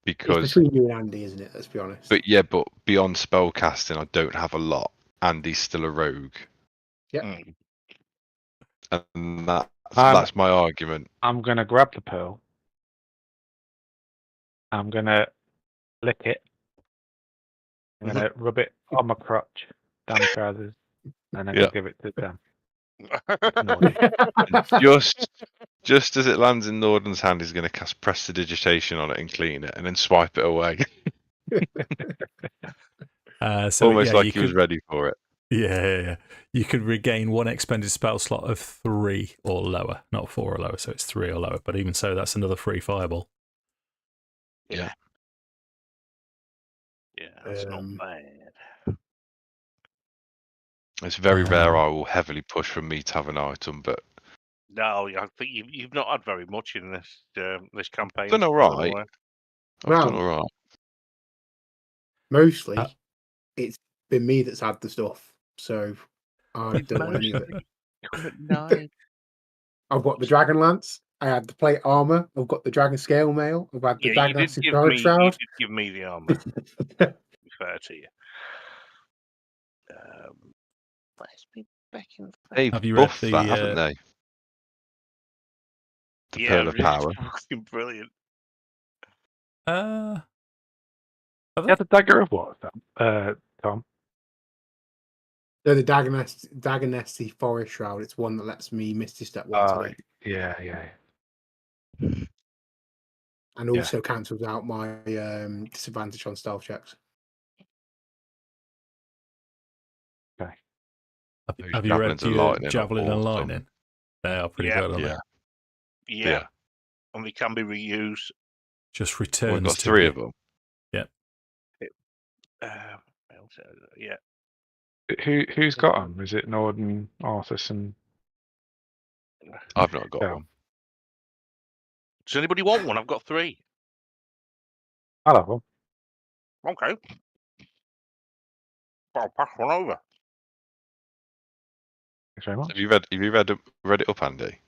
Because It's between you and Andy, isn't it? Let's be honest. but beyond spell casting, I don't have a lot. Andy's still a rogue. Yeah. And that's my argument. I'm going to grab the pearl. I'm going to lick it. I'm going to rub it on my crotch, down my trousers, and then I'll give it to Dan. Just as it lands in Nordan's hand, he's going to cast Prestidigitation on it and clean it, and then swipe it away. Almost like he was ready for it. Yeah. You could regain 1 expended spell slot of 3 or lower, not 4 or lower, so it's 3 or lower. But even so, that's another free fireball. Yeah. Yeah, that's not bad. It's very rare I will heavily push for me to have an item, but No, I think you've not had very much in this campaign. I've done all right. Mostly, it's been me that's had the stuff, so I don't want any of it. I've got the Dragonlance. I had the plate armor. I've got the Dragon Scale Mail. I've had the Dragon Acid Shroud. You did give me the armor. To be fair to you. Let's be back in. They've you read buffed the, that, haven't they? The Pearl of Power. Fucking brilliant. Have they? Yeah, the dagger of what, Tom? No, the Dagonesty Forest Shroud. It's one that lets me Misty Step once a day. Yeah. And also cancels out my disadvantage on stealth checks. Okay. Have you read Javelins and your lightning are Javelin and awesome. Lightning? They are pretty Yeah. good, aren't Yeah. they? Yeah. And they can be reused. Just We've returns got to 3 be- of them. Yeah. Who's got them? Is it Nordan, Arthas, and I've not got Yeah. one. Does anybody want one? I've got 3. I'll have one. Okay. I'll pass one over. Thanks very much. Have you read it up, Andy?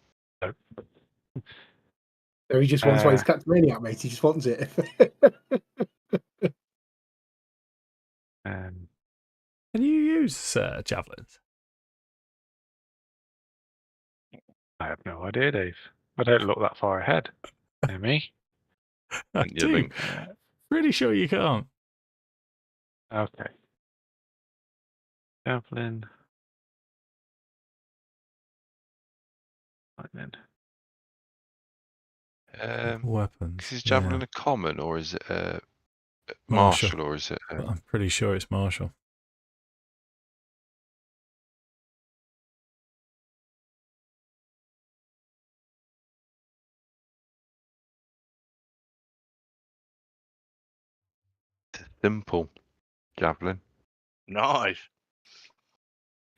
So he just wants one. He's Captain mate. He just wants it. Um, Can you use javelins? I have no idea, Dave. I don't look that far ahead. You know me? I Sent you a do. link. Pretty sure you can't. Okay. Javelin. Lightning. Weapons. Is yeah. Javelin a common, or is it a Martial. martial, or is it? I'm pretty sure it's martial. Simple javelin, Nice.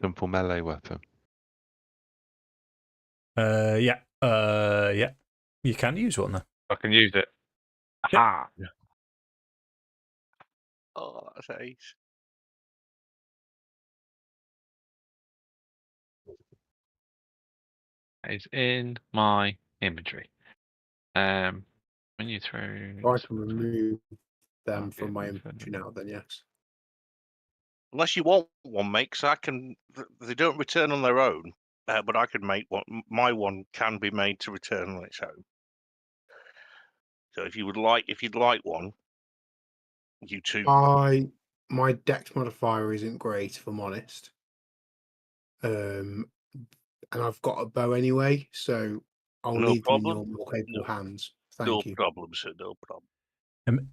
simple melee weapon. Yeah. Yeah. You can use one though. I can use it. Yeah. Aha! Oh, that's ace. It's in my inventory. When you throw. I can remove them from my Okay, inventory now. Then yes. Unless you want one, mate, 'cause I can. They don't return on their own, but I can make one. My one can be made to return on its own. So if you'd like one, you two. My dex modifier isn't great, if I'm honest. And I've got a bow anyway, so I'll No leave them in problem. your more capable hands. No Thank you. problem, sir. No problem.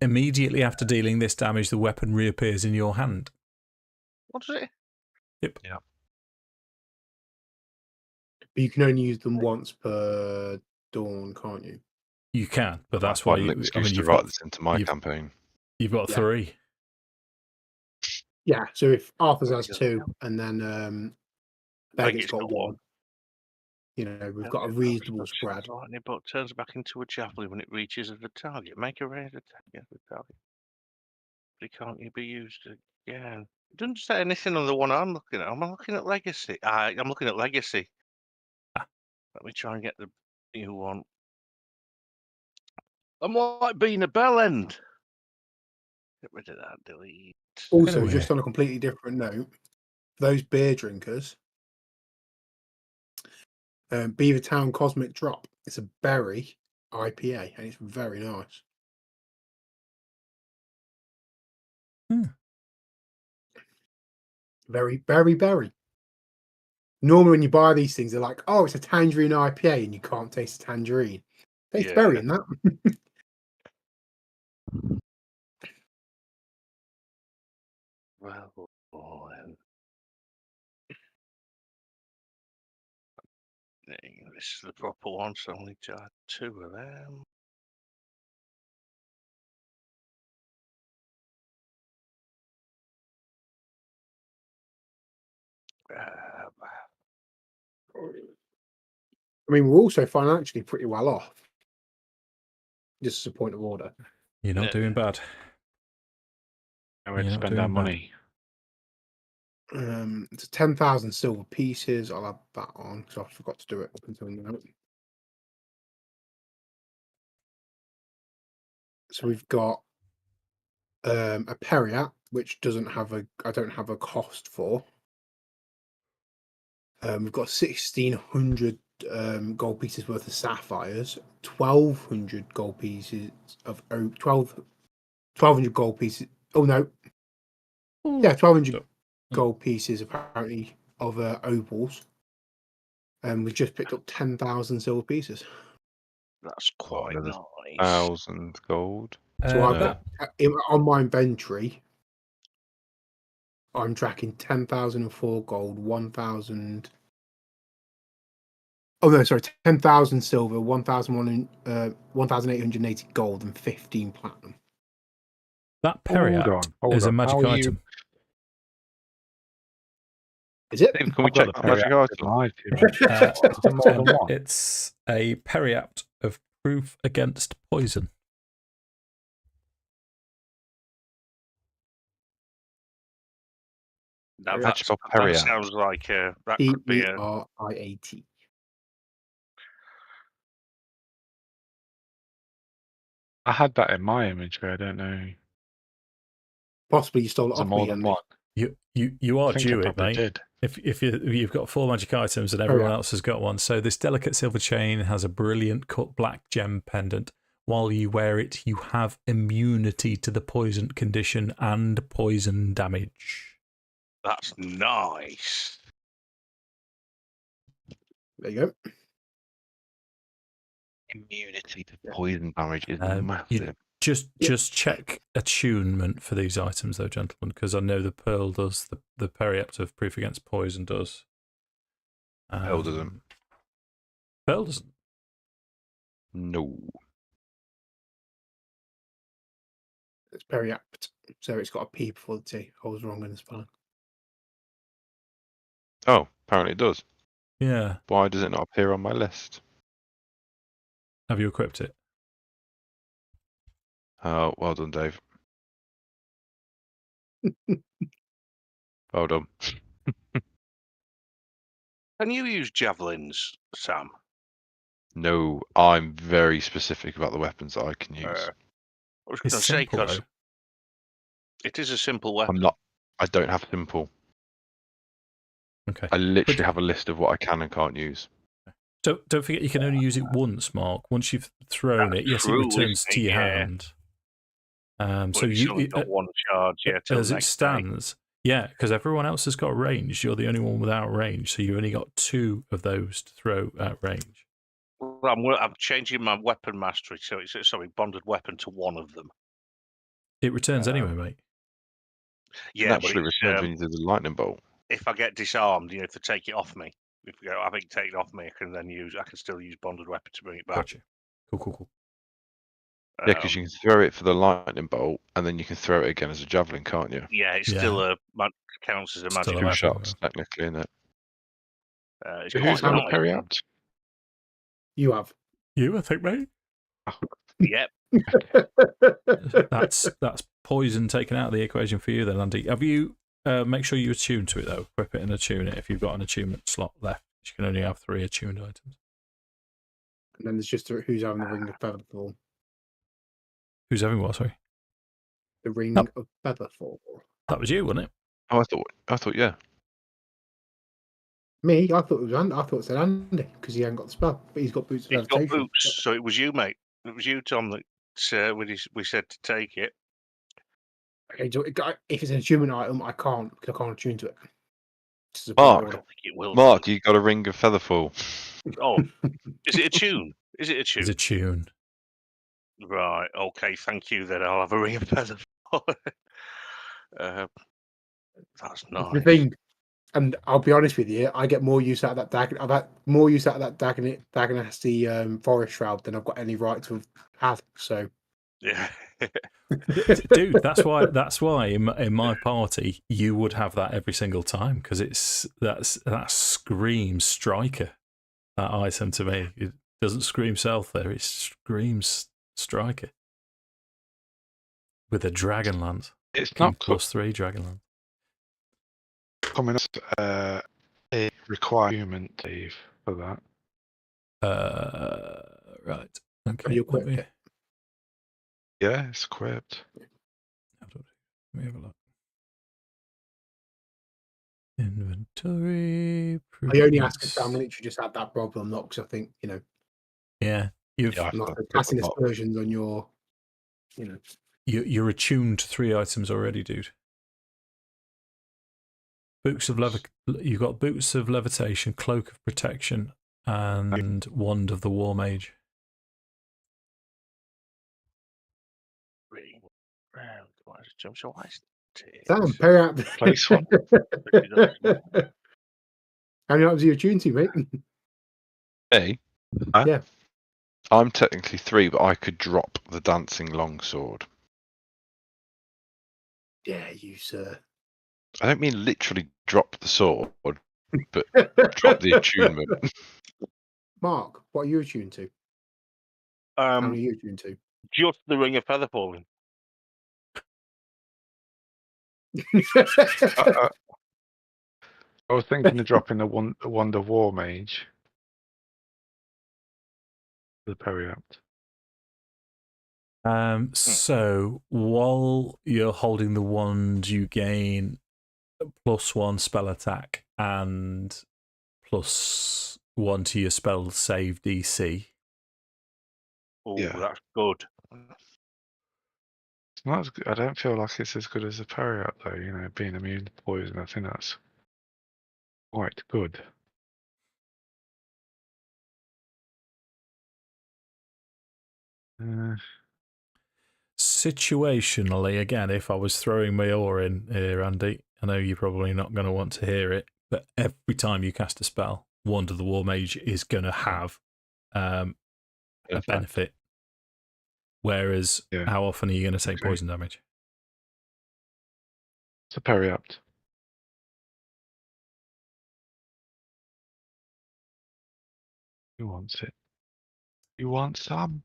Immediately after dealing this damage, the weapon reappears in your hand. What is it? Yep. Yeah. But you can only use them once per dawn, can't you? You can, but I that's why find you. an excuse to you've write got, this into my you've- campaign. You've got Yeah. 3. Yeah. So if Arthas has 2, and then Leggit's got 1, you know, we've got a reasonable spread. Lightning bolt turns back into a javelin when it reaches the target. Make a ranged attack against the target. But it can't be used again. It doesn't say anything on the one I'm looking at. I'm looking at Legacy. I'm looking at Legacy. Let me try and get the new one. I'm like being a bell end. Get rid of that. Delete. Also, Anyway. just on a completely different note, for those beer drinkers, Beavertown Cosmic Drop. It's a berry IPA, and it's very nice. Very, very berry. Normally, when you buy these things, they're like, "Oh, it's a tangerine IPA," and you can't taste the tangerine. Taste Yeah. berry in that. Well, this is the proper one, so I'll need to add 2 of them. I mean, we're also financially pretty well off. Just as a point of order. You're not Yeah. doing bad. And we'd You're not spend doing our bad. money. It's 10,000 silver pieces. I'll add that on because I forgot to do it up until now. So we've got a Periat, which I don't have a cost for. We've got 1,600 gold pieces worth of sapphires, 1,200 gold pieces of 1,200 gold pieces. Oh no, yeah, 1,200 gold pieces apparently of opals. And we've just picked up 10,000 silver pieces. That's quite Another nice. 1,000 gold. So I've that- got on my inventory. I'm tracking 10,004 gold, 1,000. Oh no, sorry, 10,000 silver, 1,880 gold, and 15 platinum. That Hold Periapt on, is a hold on. magic How are item. Is it? Dave, can we I've got check the that magic Periapt item? live to me. Uh, Is there more than one? It's a Periapt of proof against poison. That Magical that Periapt. sounds like that could be a. Periat. I had that in my image, but I don't know. Possibly you stole it Is there off more me, than Andy. one? You are I think due I it, probably mate. did. If you've got 4 magic items and everyone else has got one. So this delicate silver chain has a brilliant cut black gem pendant. While you wear it, you have immunity to the poison condition and poison damage. That's nice. There you go. Immunity to poison damage is You massive. just check attunement for these items, though, gentlemen, because I know the Pearl does, the Periapt of proof against poison does. Pearl doesn't. Pearl doesn't. No. It's Periapt. So it's got a P before the T. I was wrong in the spelling. Oh, apparently it does. Yeah. Why does it not appear on my list? Have you equipped it? Oh, well done, Dave. Well done. Can you use javelins, Sam? No, I'm very specific about the weapons that I can use. I was It's going to say, simple, because though. it is a simple weapon. I don't have simple. Okay. I literally But- have a list of what I can and can't use. Don't forget you can only use it once, Mark. Once you've thrown That's it, yes, true, it returns isn't to it? your Yeah. hand. But So it's only got one charge, yeah, till as it next day. stands, yeah, because everyone else has got range. You're the only one without range, so you've only got 2 of those to throw at range. Well, I'm changing my weapon mastery, so it's bonded weapon to one of them. It returns anyway, mate. Yeah, but Naturally it's, returns when you do the lightning bolt. if I get disarmed, you have to take it off me. If you have it taken off me, I can still use bonded weapon to bring it back. Gotcha. Cool. Yeah, because you can throw it for the lightning bolt, and then you can throw it again as a javelin, can't you? Yeah, it's Yeah. still counts as a Still magic. a Two weapon, shots, technically, isn't it? It's Who's quite had a nice. Periapt? You have. You, I think, mate. Yep. That's poison taken out of the equation for you, then, Andy. Have you? Make sure you attune to it though. Equip it and attune it if you've got an attunement slot left. You can only have 3 attuned items. And then there's just who's having the Ring of Featherfall. Who's having what? Sorry, The Ring Oh. of Featherfall. that was you, wasn't it? Oh, I thought, yeah. Me, I thought it was Andy. I thought it said Andy because he hadn't got the spell, but he's got boots of He's got levitation. boots, so it was you, mate. It was you, Tom, that we said to take it. Okay, so if it's an attunement item, I can't because I can't attune to it. This is a Mark. order. I think it will. Mark, you got a ring of featherfall. Oh, is it a tune? Is it a tune? It's a tune. Right. Okay. Thank you. Then I'll have a ring of feather. That's It's nice. the thing, and I'll be honest with you, I get more use out of that Dagon. I've had more use out of that Dagonasty Forest Shroud than I've got any right to have had. So Yeah. Dude, that's why in my party you would have that every single time because that screams striker. That item to me, it doesn't scream stealth there; it screams striker with a Dragonlance. It's not +3 Dragonlance. coming up a requirement, Dave, for that. Right. are Okay. you Let me equipped? Yeah, it's equipped. have a look. Inventory. I only ask prudence. if I'm literally just had that problem, not because I think Yeah, you've Yeah, I'm not I've got passing a lot. aspersions on your, you're attuned to 3 items already, dude. You've got boots of levitation, cloak of protection, and wand of the war mage. Ring round. So Sam, parry out. Close one. How many items are you attuned to, mate? Hey, Yeah. I'm technically 3, but I could drop the dancing longsword. Yeah, you, sir. I don't mean literally drop the sword, but drop the attunement. Mark, what are you attuned to? How many are you attuned to? Just the Ring of Feather Falling. I was thinking of dropping the Wand of War Mage. The parry out. So while you're holding the wand, you gain +1 spell attack and +1 to your spell save DC. Oh, Yeah. that's good. It's not as good. I don't feel like it's as good as a parry out though. You know, being immune to poison. I think that's quite good. Situationally, again, if I was throwing my ore in here, Andy, I know you're probably not going to want to hear it, but every time you cast a spell, Wand of the War Mage is going to have a benefit. Whereas, how often are you going to take poison damage? It's a parry out. Who wants it? You want some?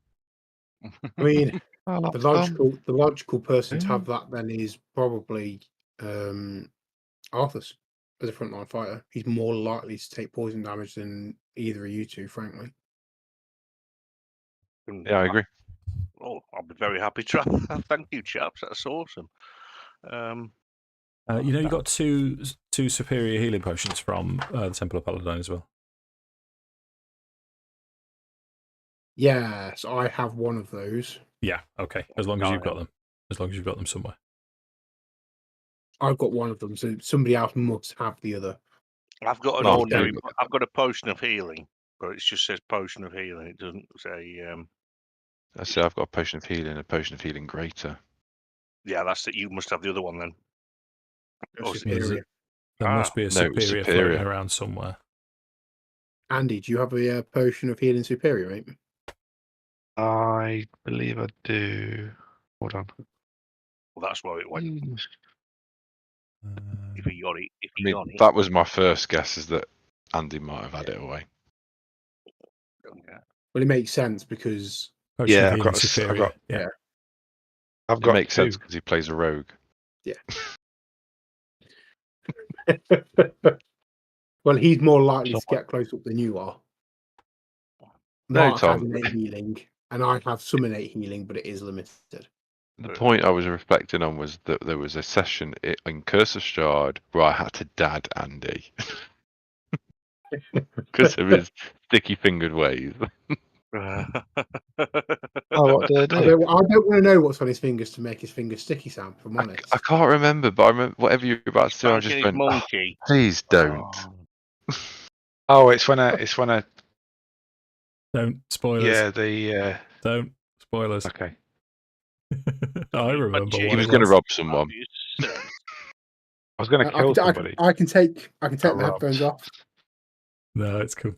I mean, I love the logical person to have that then is probably Arthas as a frontline fighter. He's more likely to take poison damage than either of you two, frankly. Yeah, I agree. Oh, I'll be very happy to have. Thank you, chaps. That's awesome. You know, you got two superior healing potions from the Temple of Paladin as well. Yes, I have one of those. Yeah, okay. As long as you've got them. As long as you've got them somewhere. I've got one of them, so somebody else must have the other. I've got an ordinary. I've got a potion of healing, but it just says potion of healing. It doesn't say. I say I've got a potion of healing greater. Yeah, that's it. You must have the other one then. Superior. There must be a superior floating around somewhere. Andy, do you have a potion of healing superior, mate? I believe I do. Hold on. Well, that's where it went. If he got it, that was my first guess, is that Andy might have had it away. Yeah. Well, it makes sense because I've got It makes sense because he plays a rogue. Yeah. Well, he's more likely to get close up than you are. Mark has innate healing, and I have some innate healing, but it is limited. The point I was reflecting on was that there was a session in Curse of Strahd where I had to dad Andy because of his sticky-fingered ways. What did I do? I don't want to know what's on his fingers to make his fingers sticky, Sam, if I'm honest. I can't remember, but I remember whatever you were about to do. I just went, please don't. Oh, it's when I. Don't spoilers. Yeah, don't spoilers. Okay. I remember. He was going to rob someone. I was going to kill somebody. I can take the headphones off. No, it's cool.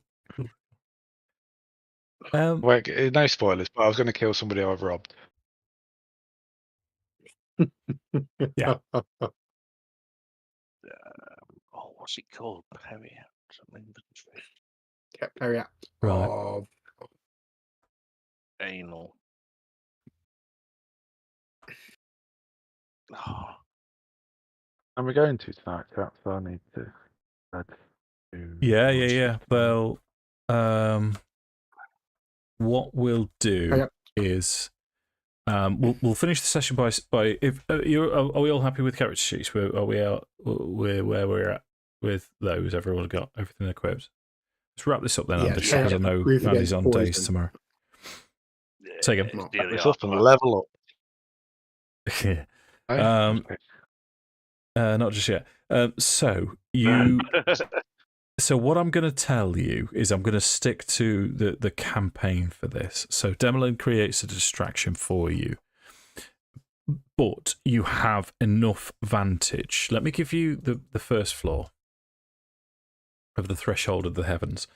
Wait, no spoilers, but I was going to kill somebody I've robbed. Yeah. What's it called? Parry out. Parry out. Right. Anal. And we're going to tonight, chaps, so I need to add to. Yeah. Well, what we'll do is we'll finish the session by if are we all happy with character sheets? Are we out? We're where we're at with those. Everyone got everything equipped. Let's wrap this up then, Andy, because I know Andy's on days tomorrow. Say again. This up and level up. Yeah. Not just yet. So what I'm going to tell you is I'm going to stick to the campaign for this. So Demolin creates a distraction for you, but you have enough vantage. Let me give you the first floor of the threshold of the heavens.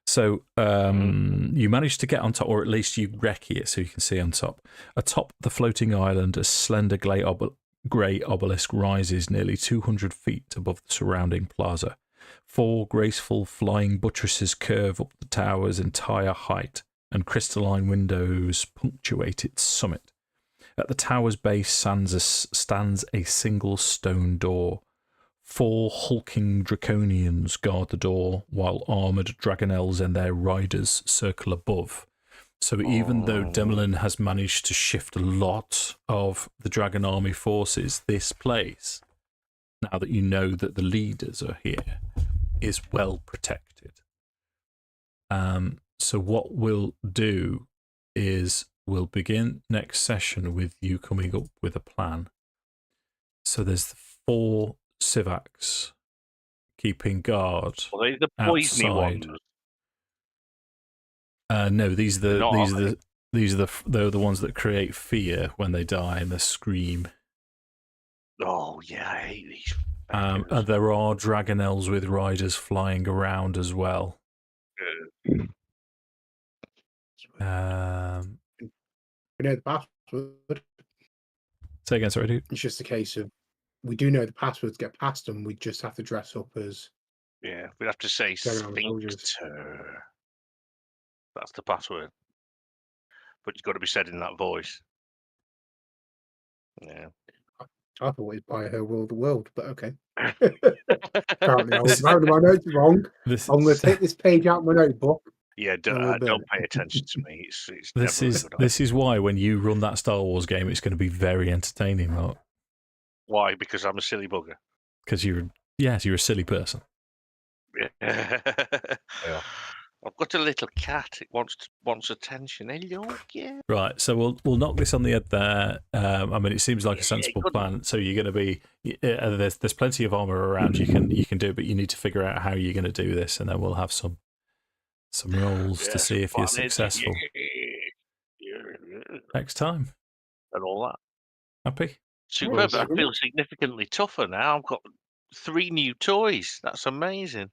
So you managed to get on top, or at least you recce it so you can see on top. Atop the floating island, a slender grey obelisk rises nearly 200 feet above the surrounding plaza. 4 graceful flying buttresses curve up the tower's entire height, and crystalline windows punctuate its summit. At the tower's base stands a single stone door. 4 hulking draconians guard the door, while armoured dragonels and their riders circle above. So even though Demolin has managed to shift a lot of the dragon army forces, this place, now that you know that the leaders are here, is well protected. So what we'll do is we'll begin next session with you coming up with a plan. So there's the 4 Civacs keeping guard. Well, they're the poisony outside. ones. No, these are They're they're the ones that create fear when they die and they scream. Oh yeah, I hate these. And there are dragonels with riders flying around as well. We know the password. Say again, sorry, dude. It's just a case of we do know the passwords get past them. We just have to dress up as Yeah, we'd have to say Dragonel soldiers. Sphincter. That's the password. But it's got to be said in that voice. Yeah. I thought it was by her rule of the world, but okay. Apparently, I was writing my notes wrong. I'm going to take this page out of my notebook. Yeah, don't pay attention to me. It's This is why when you run that Star Wars game, it's going to be very entertaining, Mark. Why? Because I'm a silly bugger. Because you're a silly person. Yeah. Yeah. I've got a little cat. It wants attention. Hello, yeah. Right, so we'll knock this on the head there. I mean, it seems like a sensible plan. So you're going to be there's plenty of armor around. You can do it, but you need to figure out how you're going to do this, and then we'll have some rolls to see if you're successful next time. And all that. Happy? Superb. I feel significantly tougher now. I've got 3 new toys. That's amazing.